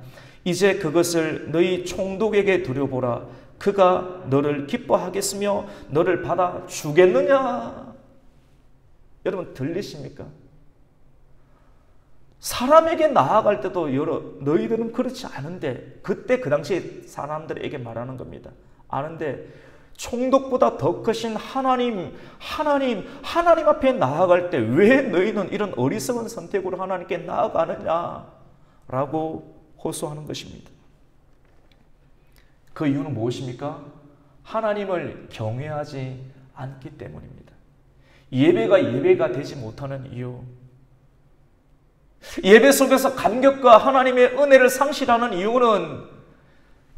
이제 그것을 너희 총독에게 드려보라. 그가 너를 기뻐하겠으며 너를 받아 주겠느냐. 여러분 들리십니까? 사람에게 나아갈 때도 너희들은 그렇지 않은데, 그때 그 당시 사람들에게 말하는 겁니다. 아는데 총독보다 더 크신 하나님 앞에 나아갈 때 왜 너희는 이런 어리석은 선택으로 하나님께 나아가느냐라고 호소하는 것입니다. 그 이유는 무엇입니까? 하나님을 경외하지 않기 때문입니다. 예배가 되지 못하는 이유, 예배 속에서 감격과 하나님의 은혜를 상실하는 이유는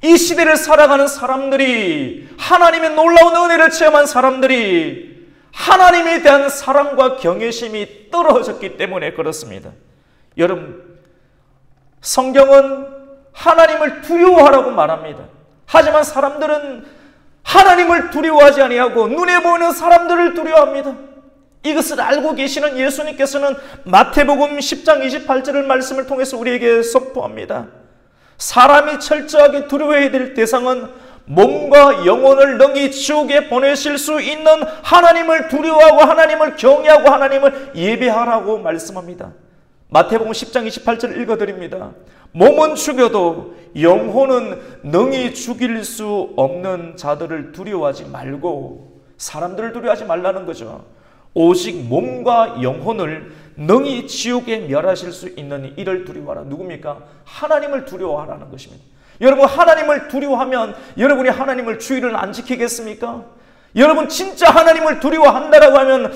이 시대를 살아가는 사람들이, 하나님의 놀라운 은혜를 체험한 사람들이 하나님에 대한 사랑과 경외심이 떨어졌기 때문에 그렇습니다. 여러분, 성경은 하나님을 두려워하라고 말합니다. 하지만 사람들은 하나님을 두려워하지 아니하고 눈에 보이는 사람들을 두려워합니다. 이것을 알고 계시는 예수님께서는 마태복음 10장 28절의 말씀을 통해서 우리에게 선포합니다. 사람이 철저하게 두려워해야 될 대상은 몸과 영혼을 능히 지옥에 보내실 수 있는 하나님을 두려워하고 하나님을 경외하고 하나님을 예배하라고 말씀합니다. 마태복음 10장 28절 읽어드립니다. 몸은 죽여도 영혼은 능히 죽일 수 없는 자들을 두려워하지 말고, 사람들을 두려워하지 말라는 거죠. 오직 몸과 영혼을 능히 지옥에 멸하실 수 있는 이를 두려워하라. 누굽니까? 하나님을 두려워하라는 것입니다. 여러분, 하나님을 두려워하면 여러분이 하나님을 주의를 안 지키겠습니까? 여러분, 진짜 하나님을 두려워한다라고 하면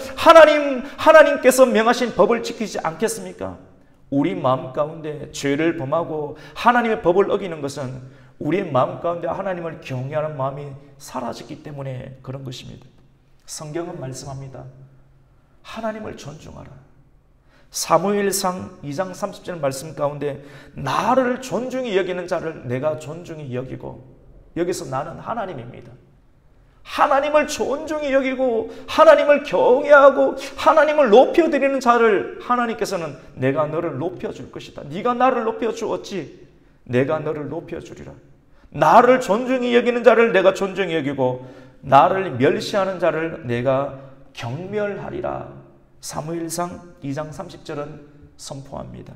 하나님께서 명하신 법을 지키지 않겠습니까? 우리 마음 가운데 죄를 범하고 하나님의 법을 어기는 것은 우리의 마음 가운데 하나님을 경외하는 마음이 사라졌기 때문에 그런 것입니다. 성경은 말씀합니다. 하나님을 존중하라. 사무엘상 2장 30절 말씀 가운데 나를 존중히 여기는 자를 내가 존중히 여기고, 여기서 나는 하나님입니다. 하나님을 존중히 여기고 하나님을 경외하고 하나님을 높여드리는 자를 하나님께서는 내가 너를 높여줄 것이다. 네가 나를 높여주었지, 내가 너를 높여주리라. 나를 존중히 여기는 자를 내가 존중히 여기고 나를 멸시하는 자를 내가 경멸하리라. 사무엘상 2장 30절은 선포합니다.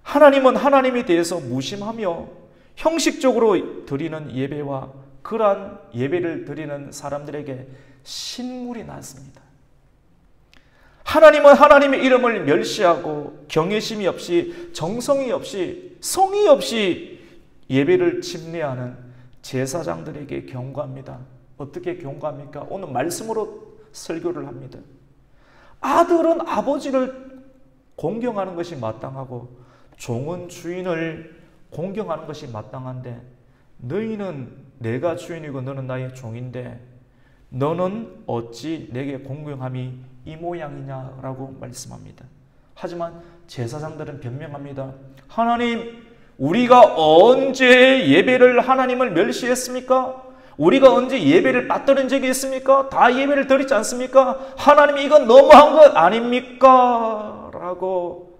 하나님은 하나님에 대해서 무심하며 형식적으로 드리는 예배와 그러한 예배를 드리는 사람들에게 신물이 났습니다. 하나님은 하나님의 이름을 멸시하고 경외심이 없이, 정성이 없이, 성의 없이 예배를 침례하는 제사장들에게 경고합니다. 어떻게 경고합니까? 오늘 말씀으로 설교를 합니다. 아들은 아버지를 공경하는 것이 마땅하고 종은 주인을 공경하는 것이 마땅한데, 너희는 내가 주인이고 너는 나의 종인데 너는 어찌 내게 공경함이 이 모양이냐라고 말씀합니다. 하지만 제사장들은 변명합니다. 하나님, 우리가 언제 예배를 하나님을 멸시했습니까? 우리가 언제 예배를 빠뜨린 적이 있습니까? 다 예배를 드리지 않습니까? 하나님이 이건 너무한 것 아닙니까? 라고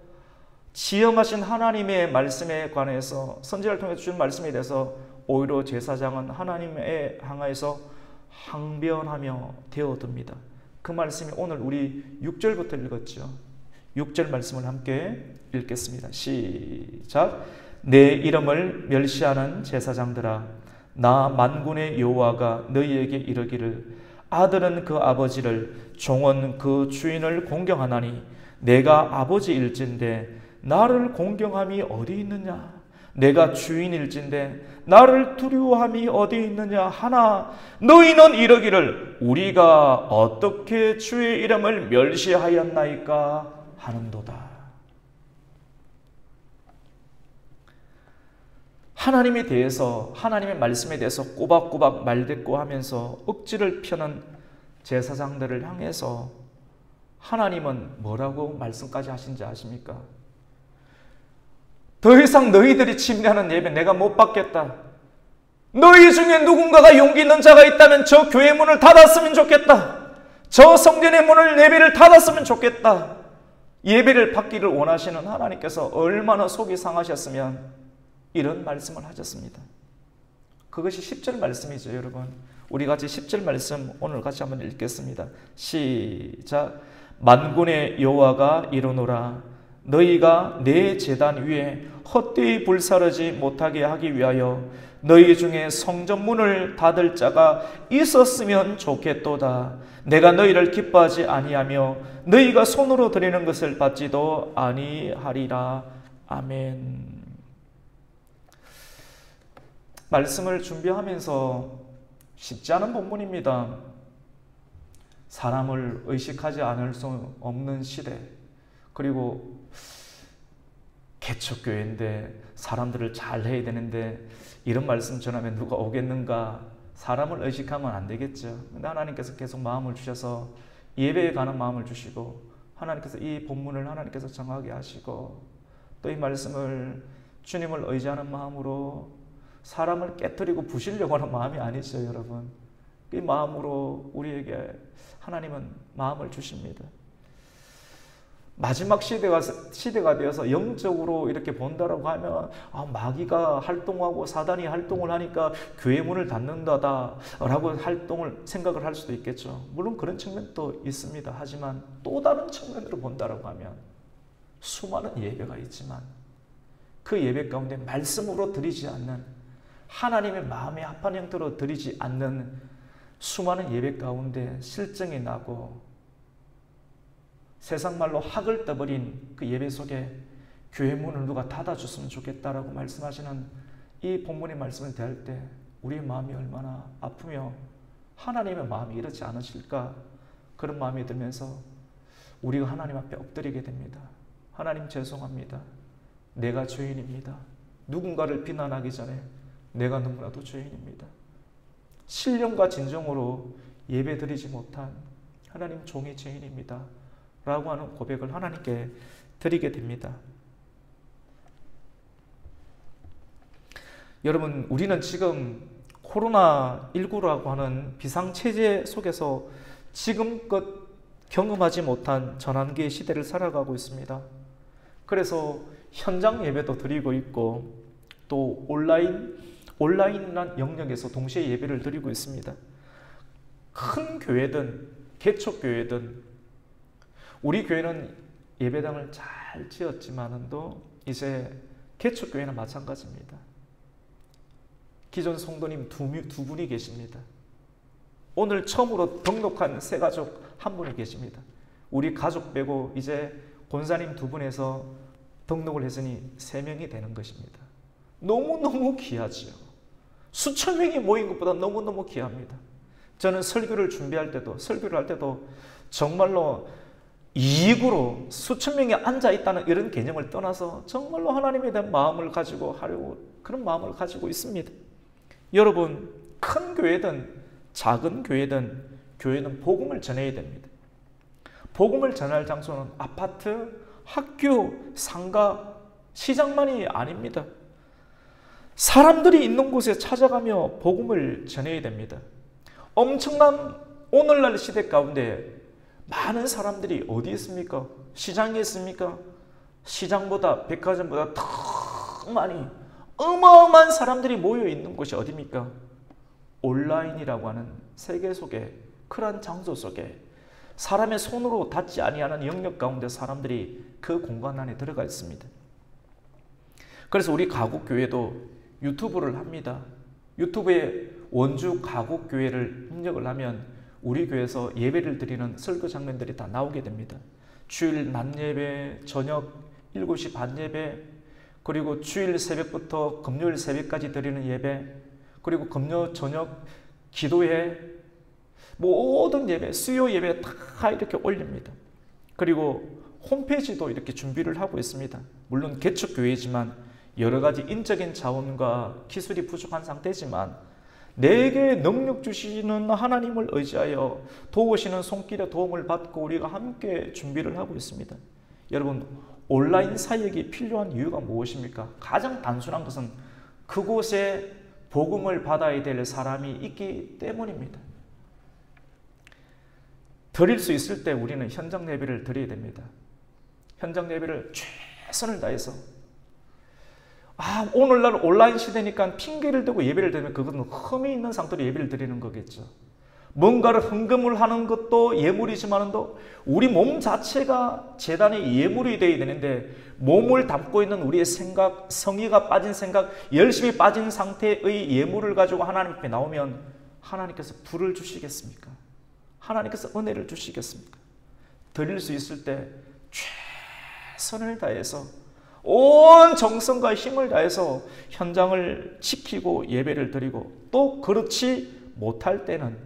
지엄하신 하나님의 말씀에 관해서, 선지자를 통해 주신 말씀에 대해서 오히려 제사장은 하나님에 향하여서 항변하며 되어듭니다. 그 말씀이 오늘 우리 6절부터 읽었죠. 6절 말씀을 함께 읽겠습니다. 시작. 내 이름을 멸시하는 제사장들아, 나 만군의 여호와가 너희에게 이르기를 아들은 그 아버지를, 종은 그 주인을 공경하나니 내가 아버지일진데 나를 공경함이 어디 있느냐? 내가 주인일진데 나를 두려워함이 어디 있느냐 하나, 너희는 이러기를 우리가 어떻게 주의 이름을 멸시하였나이까 하는도다. 하나님에 대해서, 하나님의 말씀에 대해서 꼬박꼬박 말대꾸하면서 억지를 펴는 제사장들을 향해서 하나님은 뭐라고 말씀까지 하신지 아십니까? 더 이상 너희들이 침례하는 예배 내가 못 받겠다. 너희 중에 누군가가 용기 있는 자가 있다면 저 교회 문을 닫았으면 좋겠다. 저 성전의 문을, 예배를 닫았으면 좋겠다. 예배를 받기를 원하시는 하나님께서 얼마나 속이 상하셨으면 이런 말씀을 하셨습니다. 그것이 10절 말씀이죠, 여러분. 우리 같이 10절 말씀 오늘 같이 한번 읽겠습니다. 시작. 만군의 여호와가 이르노라, 너희가 내 제단 위에 헛되이 불사르지 못하게 하기 위하여 너희 중에 성전문을 닫을 자가 있었으면 좋겠도다. 내가 너희를 기뻐하지 아니하며 너희가 손으로 드리는 것을 받지도 아니하리라. 아멘. 말씀을 준비하면서 쉽지 않은 본문입니다. 사람을 의식하지 않을 수 없는 시대, 그리고 개척교회인데 사람들을 잘 해야 되는데 이런 말씀 전하면 누가 오겠는가? 사람을 의식하면 안 되겠죠. 근데 하나님께서 계속 마음을 주셔서 예배에 가는 마음을 주시고, 하나님께서 이 본문을 하나님께서 정하게 하시고, 또 이 말씀을 주님을 의지하는 마음으로 사람을 깨뜨리고 부시려고 하는 마음이 아니죠, 여러분. 이 마음으로 우리에게 하나님은 마음을 주십니다. 마지막 시대가 되어서 영적으로 이렇게 본다라고 하면 마귀가 활동하고 사단이 활동을 하니까 교회 문을 닫는다라고 생각을 할 수도 있겠죠. 물론 그런 측면도 있습니다. 하지만 또 다른 측면으로 본다라고 하면 수많은 예배가 있지만 그 예배 가운데 말씀으로 드리지 않는, 하나님의 마음에 합한 형태로 드리지 않는 수많은 예배 가운데 실증이 나고 세상 말로 학을 떠버린 그 예배 속에 교회 문을 누가 닫아줬으면 좋겠다라고 말씀하시는 이 본문의 말씀을 대할 때 우리의 마음이 얼마나 아프며 하나님의 마음이 이렇지 않으실까, 그런 마음이 들면서 우리가 하나님 앞에 엎드리게 됩니다. 하나님 죄송합니다. 내가 죄인입니다. 누군가를 비난하기 전에 내가 너무나도 죄인입니다. 신령과 진정으로 예배드리지 못한 하나님 종의 죄인입니다 라고 하는 고백을 하나님께 드리게 됩니다. 여러분, 우리는 지금 코로나19라고 하는 비상체제 속에서 지금껏 경험하지 못한 전환기의 시대를 살아가고 있습니다. 그래서 현장 예배도 드리고 있고 또 온라인이란 영역에서 동시에 예배를 드리고 있습니다. 큰 교회든 개척교회든 우리 교회는 예배당을 잘 지었지만도 이제 개척교회는 마찬가지입니다. 기존 성도님 두 분이 계십니다. 오늘 처음으로 등록한 새 가족 한 분이 계십니다. 우리 가족 빼고 이제 권사님 두 분에서 등록을 했으니 3명이 되는 것입니다. 너무너무 귀하지요. 수천 명이 모인 것보다 너무너무 귀합니다. 저는 설교를 할 때도 정말로 이익으로 수천 명이 앉아있다는 이런 개념을 떠나서 정말로 하나님에 대한 마음을 가지고 하려고, 그런 마음을 가지고 있습니다. 여러분, 큰 교회든 작은 교회든 교회는 복음을 전해야 됩니다. 복음을 전할 장소는 아파트, 학교, 상가, 시장만이 아닙니다. 사람들이 있는 곳에 찾아가며 복음을 전해야 됩니다. 엄청난 오늘날 시대 가운데 많은 사람들이 어디 있습니까? 시장에 있습니까? 시장보다, 백화점보다 더 많이 어마어마한 사람들이 모여 있는 곳이 어디입니까? 온라인이라고 하는 세계 속에, 큰 장소 속에 사람의 손으로 닿지 아니하는 영역 가운데 사람들이 그 공간 안에 들어가 있습니다. 그래서 우리 가곡교회도 유튜브를 합니다. 유튜브에 원주 가곡교회를 입력을 하면 우리 교회에서 예배를 드리는 설교 장면들이 다 나오게 됩니다. 주일 낮 예배, 저녁 7시 반 예배, 그리고 주일 새벽부터 금요일 새벽까지 드리는 예배, 그리고 금요 저녁 기도회, 모든 예배, 수요 예배 다 이렇게 올립니다. 그리고 홈페이지도 이렇게 준비를 하고 있습니다. 물론 개척교회지만 여러 가지 인적인 자원과 기술이 부족한 상태지만 내게 능력 주시는 하나님을 의지하여 도우시는 손길의 도움을 받고 우리가 함께 준비를 하고 있습니다. 여러분, 온라인 사역이 필요한 이유가 무엇입니까? 가장 단순한 것은 그곳에 복음을 받아야 될 사람이 있기 때문입니다. 드릴 수 있을 때 우리는 현장 예배를 드려야 됩니다. 현장 예배를 최선을 다해서, 오늘날 온라인 시대니까 핑계를 대고 예배를 드리면 그것은 흠이 있는 상태로 예배를 드리는 거겠죠. 뭔가를 헌금을 하는 것도 예물이지만도 우리 몸 자체가 제단의 예물이 되어야 되는데 몸을 담고 있는 우리의 생각, 성의가 빠진 생각, 열심히 빠진 상태의 예물을 가지고 하나님 앞에 나오면 하나님께서 불을 주시겠습니까? 하나님께서 은혜를 주시겠습니까? 드릴 수 있을 때 최선을 다해서 온 정성과 힘을 다해서 현장을 지키고 예배를 드리고, 또 그렇지 못할 때는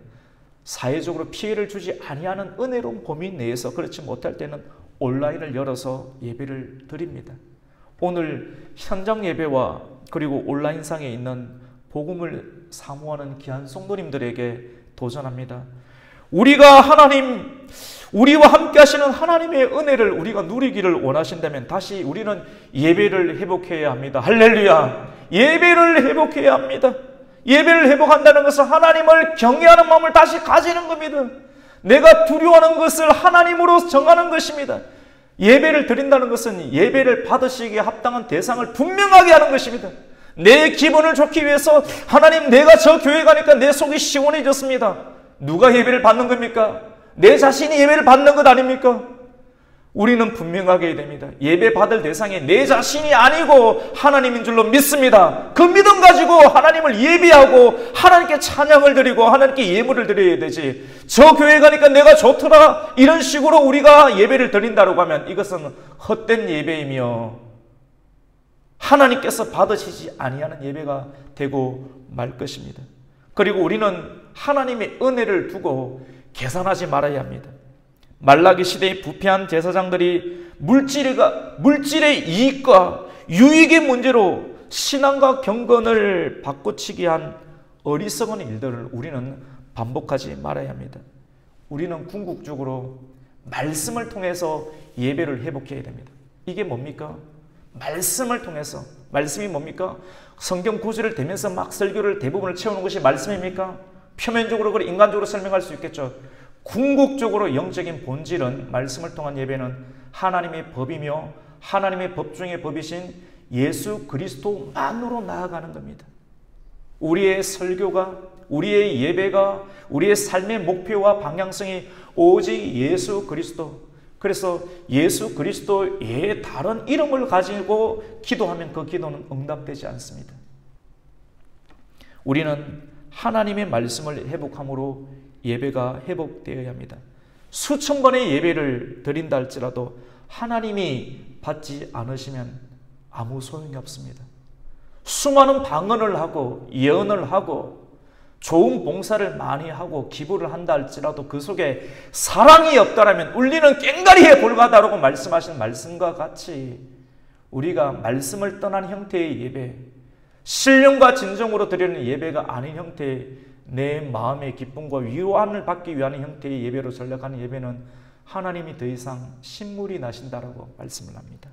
사회적으로 피해를 주지 아니하는 은혜로운 범위 내에서 그렇지 못할 때는 온라인을 열어서 예배를 드립니다. 오늘 현장 예배와 그리고 온라인상에 있는 복음을 사모하는 귀한 성도님들에게 도전합니다. 우리와 함께 하시는 하나님의 은혜를 우리가 누리기를 원하신다면 다시 우리는 예배를 회복해야 합니다. 할렐루야! 예배를 회복해야 합니다. 예배를 회복한다는 것은 하나님을 경외하는 마음을 다시 가지는 겁니다. 내가 두려워하는 것을 하나님으로 정하는 것입니다. 예배를 드린다는 것은 예배를 받으시기에 합당한 대상을 분명하게 하는 것입니다. 내 기분을 좋기 위해서 하나님, 내가 저 교회 가니까 내 속이 시원해졌습니다. 누가 예배를 받는 겁니까? 내 자신이 예배를 받는 것 아닙니까? 우리는 분명하게 해야 됩니다. 예배 받을 대상이 내 자신이 아니고 하나님인 줄로 믿습니다. 그 믿음 가지고 하나님을 예배하고 하나님께 찬양을 드리고 하나님께 예물을 드려야 되지, 저 교회 가니까 내가 좋더라 이런 식으로 우리가 예배를 드린다고 하면 이것은 헛된 예배이며 하나님께서 받으시지 아니하는 예배가 되고 말 것입니다. 그리고 우리는 하나님의 은혜를 두고 계산하지 말아야 합니다. 말라기 시대의 부패한 제사장들이 물질의 이익과 유익의 문제로 신앙과 경건을 바꿔치기 한 어리석은 일들을 우리는 반복하지 말아야 합니다. 우리는 궁극적으로 말씀을 통해서 예배를 회복해야 됩니다. 이게 뭡니까? 말씀을 통해서. 말씀이 뭡니까? 성경 구절을 대면서 막 설교를 대부분을 채우는 것이 말씀입니까? 표면적으로 그래 인간적으로 설명할 수 있겠죠. 궁극적으로 영적인 본질은, 말씀을 통한 예배는 하나님의 법이며 하나님의 법 중의 법이신 예수 그리스도만으로 나아가는 겁니다. 우리의 설교가, 우리의 예배가, 우리의 삶의 목표와 방향성이 오직 예수 그리스도. 그래서 예수 그리스도의 다른 이름을 가지고 기도하면 그 기도는 응답되지 않습니다. 우리는 하나님의 말씀을 회복함으로 예배가 회복되어야 합니다. 수천 번의 예배를 드린다 할지라도 하나님이 받지 않으시면 아무 소용이 없습니다. 수많은 방언을 하고 예언을 하고 좋은 봉사를 많이 하고 기부를 한다 할지라도 그 속에 사랑이 없다라면 울리는 꽹과리에 불과하다라고 말씀하신 말씀과 같이 우리가 말씀을 떠난 형태의 예배, 신령과 진정으로 드리는 예배가 아닌 형태의 내 마음의 기쁨과 위로함을 받기 위한 형태의 예배로 전락하는 예배는 하나님이 더 이상 신물이 나신다라고 말씀을 합니다.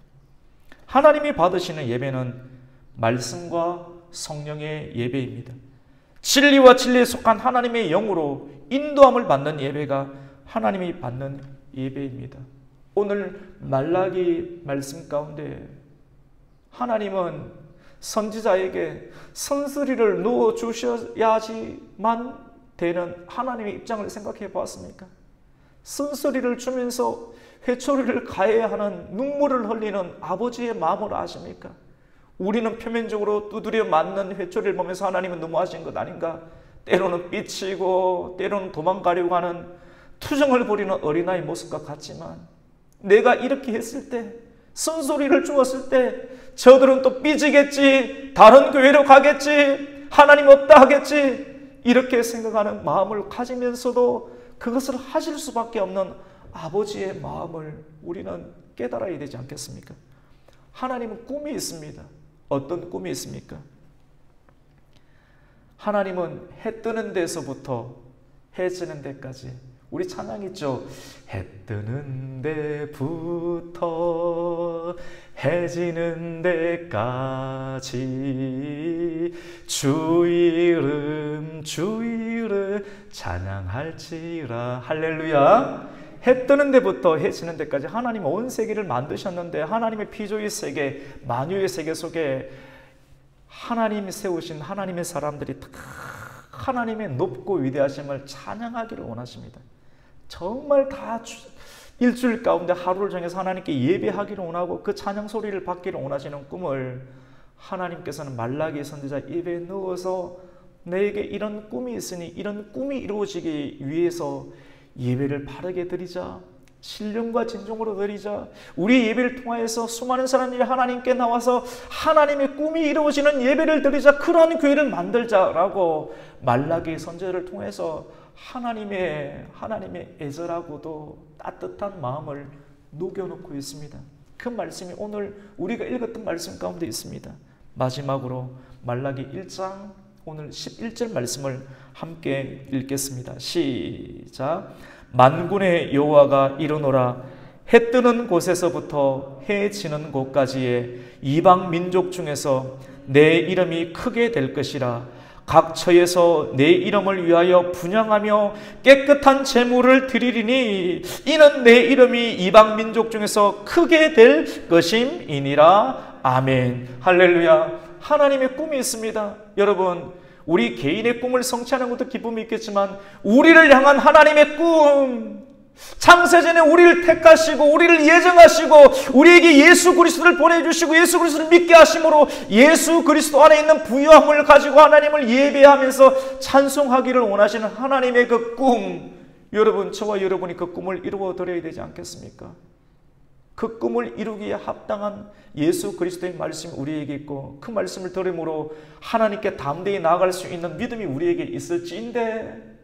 하나님이 받으시는 예배는 말씀과 성령의 예배입니다. 진리와 진리에 속한 하나님의 영으로 인도함을 받는 예배가 하나님이 받는 예배입니다. 오늘 말라기 말씀 가운데 하나님은 선지자에게 선수리를 놓아 주셔야지만 되는 하나님의 입장을 생각해 보았습니까? 선수리를 주면서 회초리를 가해야 하는 눈물을 흘리는 아버지의 마음을 아십니까? 우리는 표면적으로 두드려 맞는 회초리를 보면서 하나님은 너무하신 것 아닌가? 때로는 삐치고 때로는 도망가려고 하는 투정을 부리는 어린아이 모습과 같지만 내가 이렇게 했을 때, 쓴소리를 주었을 때 저들은 또 삐지겠지, 다른 교회로 가겠지, 하나님 없다 하겠지, 이렇게 생각하는 마음을 가지면서도 그것을 하실 수밖에 없는 아버지의 마음을 우리는 깨달아야 되지 않겠습니까? 하나님은 꿈이 있습니다. 어떤 꿈이 있습니까? 하나님은 해 뜨는 데서부터 해 지는 데까지, 우리 찬양 있죠? 해 뜨는 데부터 해 지는 데까지 주 이름 찬양할지라. 할렐루야. 해 뜨는 데부터 해 지는 데까지 하나님은 온 세계를 만드셨는데 하나님의 피조의 세계, 만유의 세계 속에 하나님이 세우신 하나님의 사람들이 하나님의 높고 위대하심을 찬양하기를 원하십니다. 정말 다 일주일 가운데 하루를 정해서 하나님께 예배하기를 원하고 그 찬양 소리를 받기를 원하시는 꿈을 하나님께서는 말라기 선지자 입에 넣어서 내게 이런 꿈이 있으니 이런 꿈이 이루어지기 위해서 예배를 바르게 드리자, 신령과 진정으로 드리자, 우리 예배를 통하여서 수많은 사람들이 하나님께 나와서 하나님의 꿈이 이루어지는 예배를 드리자, 그러한 교회를 만들자라고 말라기 선지자를 통해서 하나님의 애절하고도 따뜻한 마음을 녹여놓고 있습니다. 그 말씀이 오늘 우리가 읽었던 말씀 가운데 있습니다. 마지막으로 말라기 1장 오늘 11절 말씀을 함께 읽겠습니다. 시작. 만군의 여호와가 이르노라. 해 뜨는 곳에서부터 해 지는 곳까지의 이방 민족 중에서 내 이름이 크게 될 것이라. 각 처에서 내 이름을 위하여 분향하며 깨끗한 제물을 드리리니 이는 내 이름이 이방 민족 중에서 크게 될 것임이니라. 아멘. 할렐루야. 하나님의 꿈이 있습니다. 여러분, 우리 개인의 꿈을 성취하는 것도 기쁨이 있겠지만 우리를 향한 하나님의 꿈, 창세전에 우리를 택하시고 우리를 예정하시고 우리에게 예수 그리스도를 보내주시고 예수 그리스도를 믿게 하심으로 예수 그리스도 안에 있는 부유함을 가지고 하나님을 예배하면서 찬송하기를 원하시는 하나님의 그 꿈, 여러분, 저와 여러분이 그 꿈을 이루어드려야 되지 않겠습니까? 그 꿈을 이루기에 합당한 예수 그리스도의 말씀이 우리에게 있고 그 말씀을 들음으로 하나님께 담대히 나아갈 수 있는 믿음이 우리에게 있을지인데,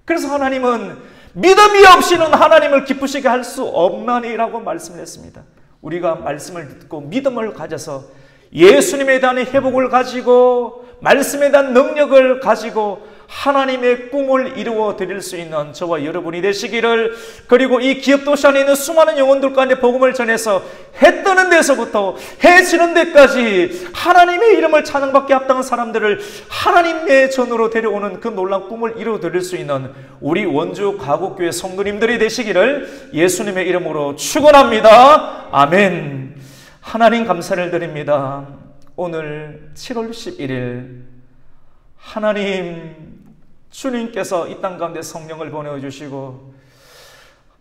그래서 하나님은 믿음이 없이는 하나님을 기쁘시게 할 수 없나니라고 말씀을 했습니다. 우리가 말씀을 듣고 믿음을 가져서 예수님에 대한 회복을 가지고 말씀에 대한 능력을 가지고 하나님의 꿈을 이루어 드릴 수 있는 저와 여러분이 되시기를, 그리고 이 기업도시 안에 있는 수많은 영혼들 가운데 복음을 전해서 해 뜨는 데서부터 해 지는 데까지 하나님의 이름을 찬양받게 합당한 사람들을 하나님의 전으로 데려오는 그 놀라운 꿈을 이루어 드릴 수 있는 우리 원주 가곡교회 성도님들이 되시기를 예수님의 이름으로 축원합니다. 아멘. 하나님 감사를 드립니다. 오늘 7월 11일 하나님 주님께서 이 땅 가운데 성령을 보내주시고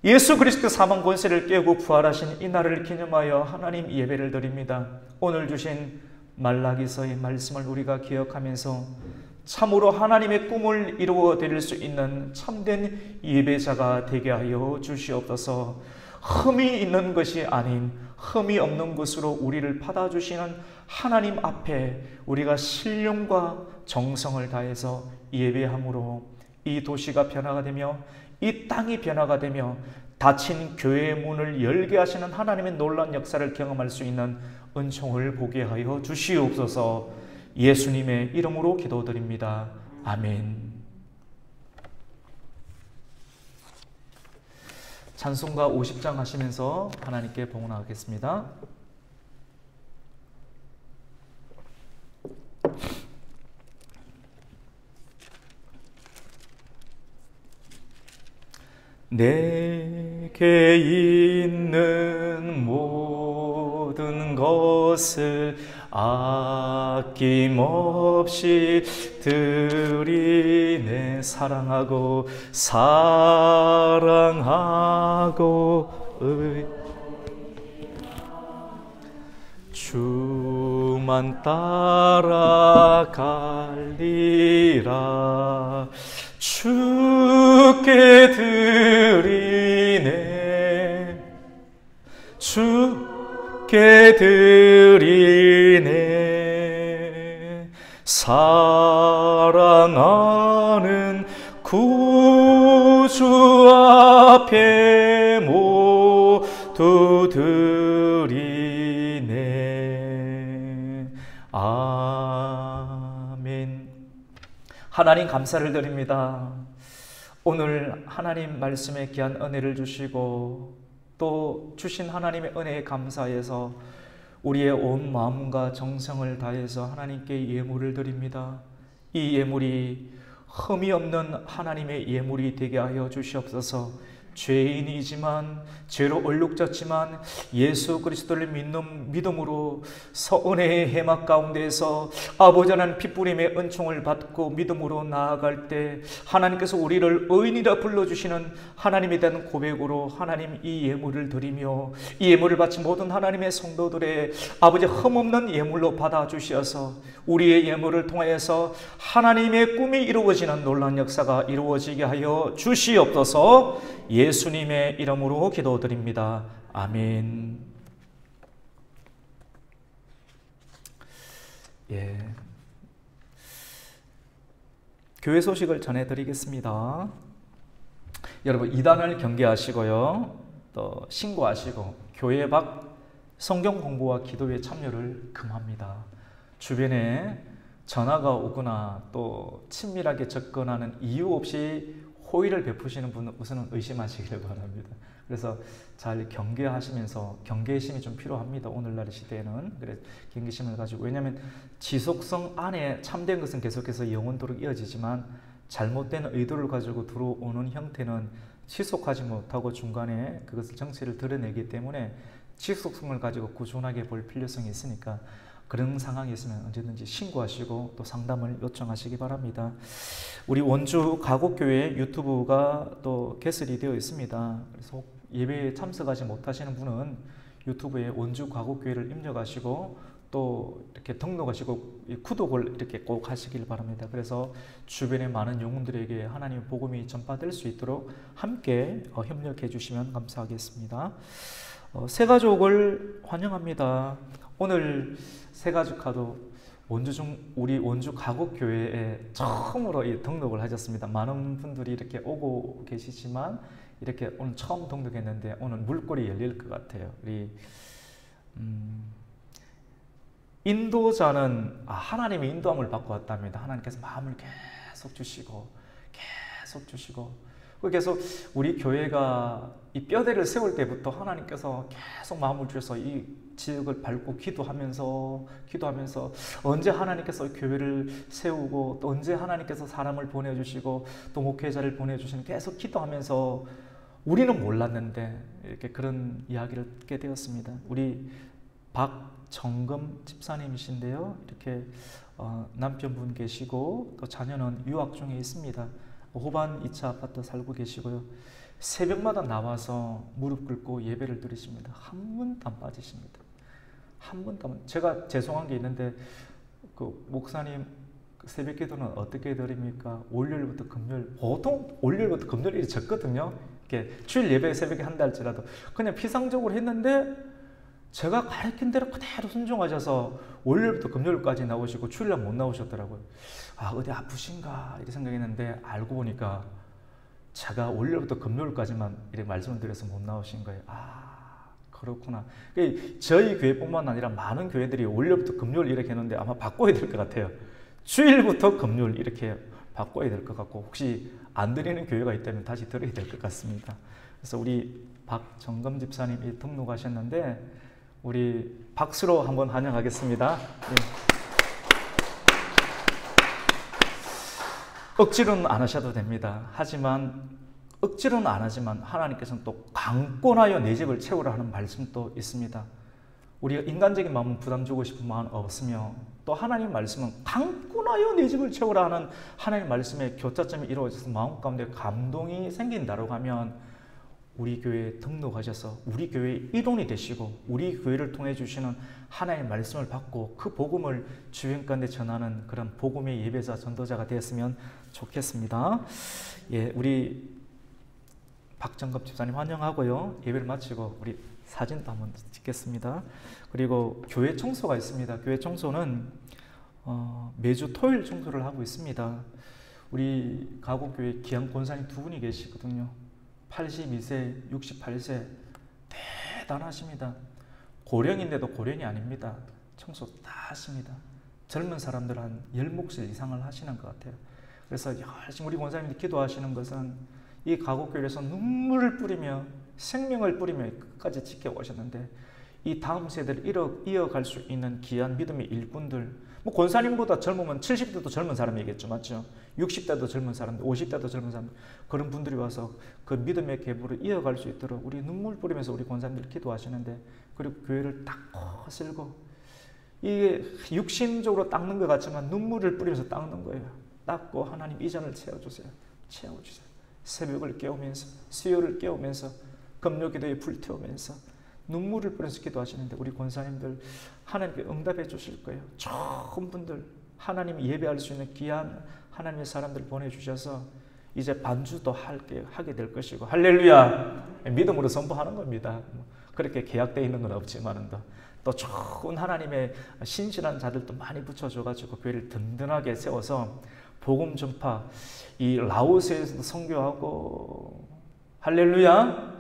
예수 그리스도 사망 권세를 깨고 부활하신 이 날을 기념하여 하나님 예배를 드립니다. 오늘 주신 말라기서의 말씀을 우리가 기억하면서 참으로 하나님의 꿈을 이루어 드릴 수 있는 참된 예배자가 되게 하여 주시옵소서. 흠이 있는 것이 아닌 흠이 없는 것으로 우리를 받아주시는 하나님 앞에 우리가 신령과 정성을 다해서 예배함으로 이 도시가 변화가 되며 이 땅이 변화가 되며 닫힌 교회의 문을 열게 하시는 하나님의 놀라운 역사를 경험할 수 있는 은총을 보게 하여 주시옵소서. 예수님의 이름으로 기도드립니다. 아멘. 찬송가 50장 하시면서 하나님께 봉헌하겠습니다. 내게 있는 모든 것을 아낌없이 드리네. 사랑하고 주만 따라갈리라. 주께 드리네. 주께 드리네. 사랑하는 구주 앞에 모두 드리네. 아멘. 하나님 감사를 드립니다. 오늘 하나님 말씀에 귀한 은혜를 주시고 또 주신 하나님의 은혜에 감사해서 우리의 온 마음과 정성을 다해서 하나님께 예물을 드립니다. 이 예물이 흠이 없는 하나님의 예물이 되게 하여 주시옵소서. 죄인이지만 죄로 얼룩졌지만 예수 그리스도를 믿는 믿음으로 은혜의 해막 가운데에서 아버지 하나님 핏부림의 은총을 받고 믿음으로 나아갈 때 하나님께서 우리를 의인이라 불러주시는 하나님에 대한 고백으로 하나님 이 예물을 드리며 이 예물을 바친 모든 하나님의 성도들의 아버지 흠없는 예물로 받아주시어서 우리의 예물을 통하여서 하나님의 꿈이 이루어지는 놀라운 역사가 이루어지게 하여 주시옵소서. 예수님의 이름으로 기도드립니다. 아멘. 예. 교회 소식을 전해드리겠습니다. 여러분 이단을 경계하시고요. 또 신고하시고 교회 밖 성경 공부와 기도에 참여를 금합니다. 주변에 전화가 오거나 또 친밀하게 접근하는 이유 없이 호의를 베푸시는 분은 우선은 의심하시기를 바랍니다. 그래서 잘 경계하시면서 경계의 심이 좀 필요합니다. 오늘날 시대에는. 그래서 경계심을 가지고, 왜냐하면 지속성 안에 참된 것은 계속해서 영원토록 이어지지만 잘못된 의도를 가지고 들어오는 형태는 지속하지 못하고 중간에 그것을 정체를 드러내기 때문에 지속성을 가지고 꾸준하게 볼 필요성이 있으니까 그런 상황이 있으면 언제든지 신고하시고 또 상담을 요청하시기 바랍니다. 우리 원주 가곡교회 유튜브가 또 개설이 되어 있습니다. 그래서 예배에 참석하지 못하시는 분은 유튜브에 원주 가곡교회를 입력하시고 또 이렇게 등록하시고 구독을 이렇게 꼭 하시길 바랍니다. 그래서 주변의 많은 영혼들에게 하나님의 복음이 전파될 수 있도록 함께 협력해 주시면 감사하겠습니다. 새가족을 환영합니다. 오늘 새가족화도 우리 원주 가곡교회에 처음으로 등록을 하셨습니다. 많은 분들이 이렇게 오고 계시지만 이렇게 오늘 처음 등록했는데 오늘 물꼬리 열릴 것 같아요. 우리 인도자는 하나님의 인도함을 받고 왔답니다. 하나님께서 마음을 계속 주시고 계속 우리 교회가 이 뼈대를 세울 때부터 하나님께서 계속 마음을 주셔서 이 지역을 밟고 기도하면서 언제 하나님께서 교회를 세우고 또 언제 하나님께서 사람을 보내주시고 또 목회자를 보내주시는 계속 기도하면서 우리는 몰랐는데 이렇게 그런 이야기를 듣게 되었습니다. 우리 박정금 집사님이신데요. 이렇게 남편분 계시고 또 자녀는 유학 중에 있습니다. 호반 2차 아파트 살고 계시고요. 새벽마다 나와서 무릎 꿇고 예배를 드리십니다. 한 번도 안 빠지십니다. 한 번도 안. 제가 죄송한 게 있는데 그 목사님 새벽 기도는 어떻게 드립니까? 월요일부터 금요일, 보통 월요일부터 금요일이 적거든요. 이렇게 주일 예배 새벽에 한다 할지라도 그냥 피상적으로 했는데 제가 가르친 대로 그대로 순종하셔서 월요일부터 금요일까지 나오시고 주일날 못 나오셨더라고요. 어디 아프신가 이렇게 생각했는데 알고 보니까 제가 월요일부터 금요일까지만 이렇게 말씀을 드려서 못 나오신 거예요. 그렇구나. 저희 교회뿐만 아니라 많은 교회들이 월요일부터 금요일 이렇게 했는데 아마 바꿔야 될 것 같아요. 주일부터 금요일 이렇게 바꿔야 될 것 같고 혹시 안 드리는 교회가 있다면 다시 드려야 될 것 같습니다. 그래서 우리 박정금 집사님이 등록하셨는데 우리 박수로 한번 환영하겠습니다. 억지로는 안 하셔도 됩니다. 하지만 억지로는 안 하지만 하나님께서는 또 강권하여 내 집을 채우라 하는 말씀도 있습니다. 우리가 인간적인 마음은 부담 주고 싶은 마음 없으며 또 하나님 말씀은 강권하여 내 집을 채우라 하는 하나님 말씀의 교차점이 이루어져서 마음 가운데 감동이 생긴다고 하면 우리 교회에 등록하셔서 우리 교회의 일원이 되시고 우리 교회를 통해 주시는 하나님의 말씀을 받고 그 복음을 주변 가운데 전하는 그런 복음의 예배자 전도자가 되었으면 좋겠습니다. 우리 박정급 집사님 환영하고요. 예배를 마치고 우리 사진도 한번 찍겠습니다. 그리고 교회 청소가 있습니다. 교회 청소는 매주 토요일 청소를 하고 있습니다. 우리 가곡교회 귀한 권사님 두 분이 계시거든요. 82세, 68세 대단하십니다. 고령인데도 고령이 아닙니다. 청소 다 하십니다. 젊은 사람들 한 10몫을 이상을 하시는 것 같아요. 그래서 열심히 우리 권사님들이 기도하시는 것은 이 가곡교회에서 눈물을 뿌리며 생명을 뿌리며 끝까지 지켜오셨는데 이 다음 세대를 이어갈 수 있는 귀한 믿음의 일꾼들, 권사님보다 젊으면 70대도 젊은 사람이겠죠. 맞죠? 60대도 젊은 사람들, 50대도 젊은 사람들, 그런 분들이 와서 그 믿음의 계보를 이어갈 수 있도록 우리 눈물 뿌리면서 우리 권사님들 기도하시는데, 그리고 교회를 닦고 쓸고, 이게 육신적으로 닦는 것 같지만 눈물을 뿌리면서 닦는 거예요. 닦고 하나님 이전을 채워주세요. 채워주세요. 새벽을 깨우면서, 수요를 깨우면서, 금요기도에 불태우면서 눈물을 뿌려서 기도하시는데 우리 권사님들 하나님께 응답해 주실 거예요. 좋은 분들, 하나님 예배할 수 있는 귀한 하나님의 사람들 보내주셔서 이제 반주도 하게 될 것이고, 할렐루야! 믿음으로 선포하는 겁니다. 그렇게 계약되어 있는 건 없지만 또 좋은 하나님의 신실한 자들도 많이 붙여줘가지고 교회를 든든하게 세워서 복음 전파, 이 라오스에서도 선교하고, 할렐루야!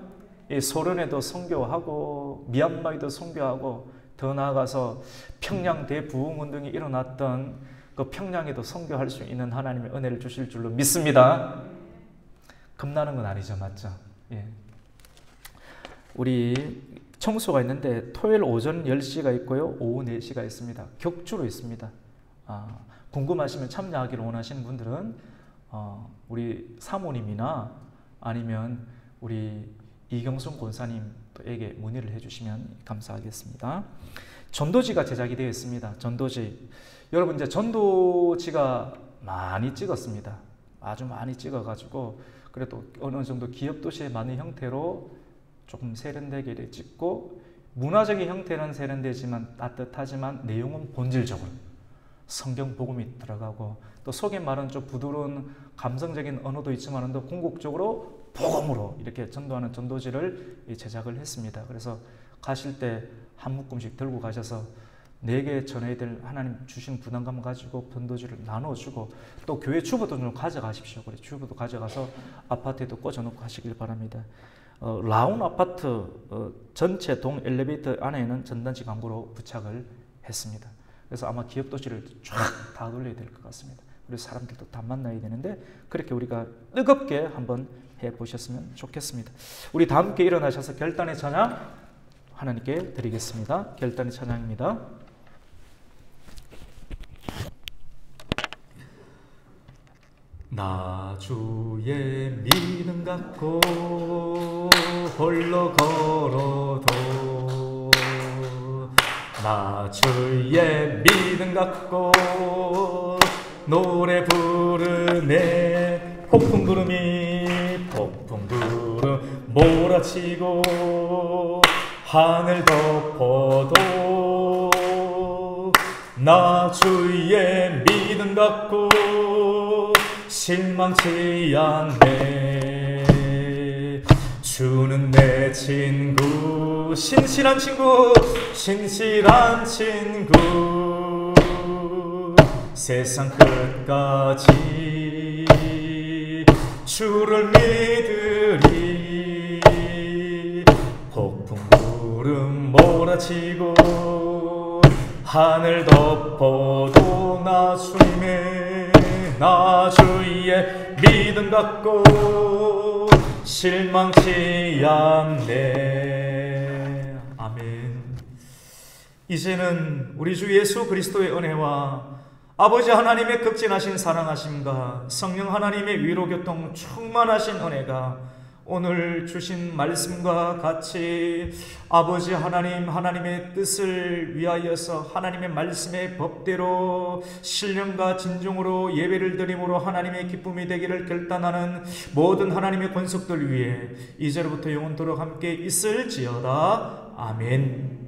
이 소련에도 선교하고 미얀마에도 선교하고, 더 나아가서 평양 대부흥운동이 일어났던 그 평양에도 선교할 수 있는 하나님의 은혜를 주실 줄로 믿습니다. 겁나는 건 아니죠. 맞죠? 예. 우리 청소가 있는데 토요일 오전 10시가 있고요. 오후 4시가 있습니다. 격주로 있습니다. 궁금하시면 참여하기를 원하시는 분들은 우리 사모님이나 아니면 우리 이경순 권사님에게 문의를 해주시면 감사하겠습니다. 전도지가 제작이 되어 있습니다. 전도지. 여러분 이제 전도지가 많이 찍었습니다. 아주 많이 찍어가지고 그래도 어느 정도 기업 도시에 맞는 형태로 조금 세련되게 찍고 문화적인 형태는 세련되지만 따뜻하지만 내용은 본질적으로 성경 복음이 들어가고 또 속의말은 좀 부드러운 감성적인 언어도 있지만 또 궁극적으로 복음으로 이렇게 전도하는 전도지를 제작을 했습니다. 그래서 가실 때 한 묶음씩 들고 가셔서 내게 전해야 될 하나님 주신 부담감 가지고 전도지를 나눠주고 또 교회 주보도 좀 가져가십시오. 그래 주보도 가져가서 아파트에도 꽂아놓고 하시길 바랍니다. 라운 아파트 전체 동 엘리베이터 안에는 전단지 광고로 부착을 했습니다. 그래서 아마 기업 도시를 쫙 다 돌려야 될 것 같습니다. 그래서 사람들도 다 만나야 되는데 그렇게 우리가 뜨겁게 한번 해보셨으면 좋겠습니다. 우리 다 함께 일어나셔서 결단의 찬양 하나님께 드리겠습니다. 결단의 찬양입니다. 나 주의 믿음 갖고 홀로 걸어도 나 주의 믿음 갖고 노래 부르네 폭풍 구름 몰아치고 하늘 덮어도 나 주의 믿음 갖고 실망치 않네. 주는 내 친구 신실한 친구 신실한 친구 세상 끝까지 주를 믿으리. 폭풍 구름 몰아치고 하늘 덮어도 나 주의 믿음 갖고 실망치 않네. 아멘. 이제는 우리 주 예수 그리스도의 은혜와 아버지 하나님의 극진하신 사랑하심과 성령 하나님의 위로교통 충만하신 은혜가 오늘 주신 말씀과 같이 아버지 하나님, 하나님의 뜻을 위하여서 하나님의 말씀의 법대로 신령과 진정으로 예배를 드림으로 하나님의 기쁨이 되기를 결단하는 모든 하나님의 권속들 위해 이제로부터 영원토록 함께 있을지어다. 아멘.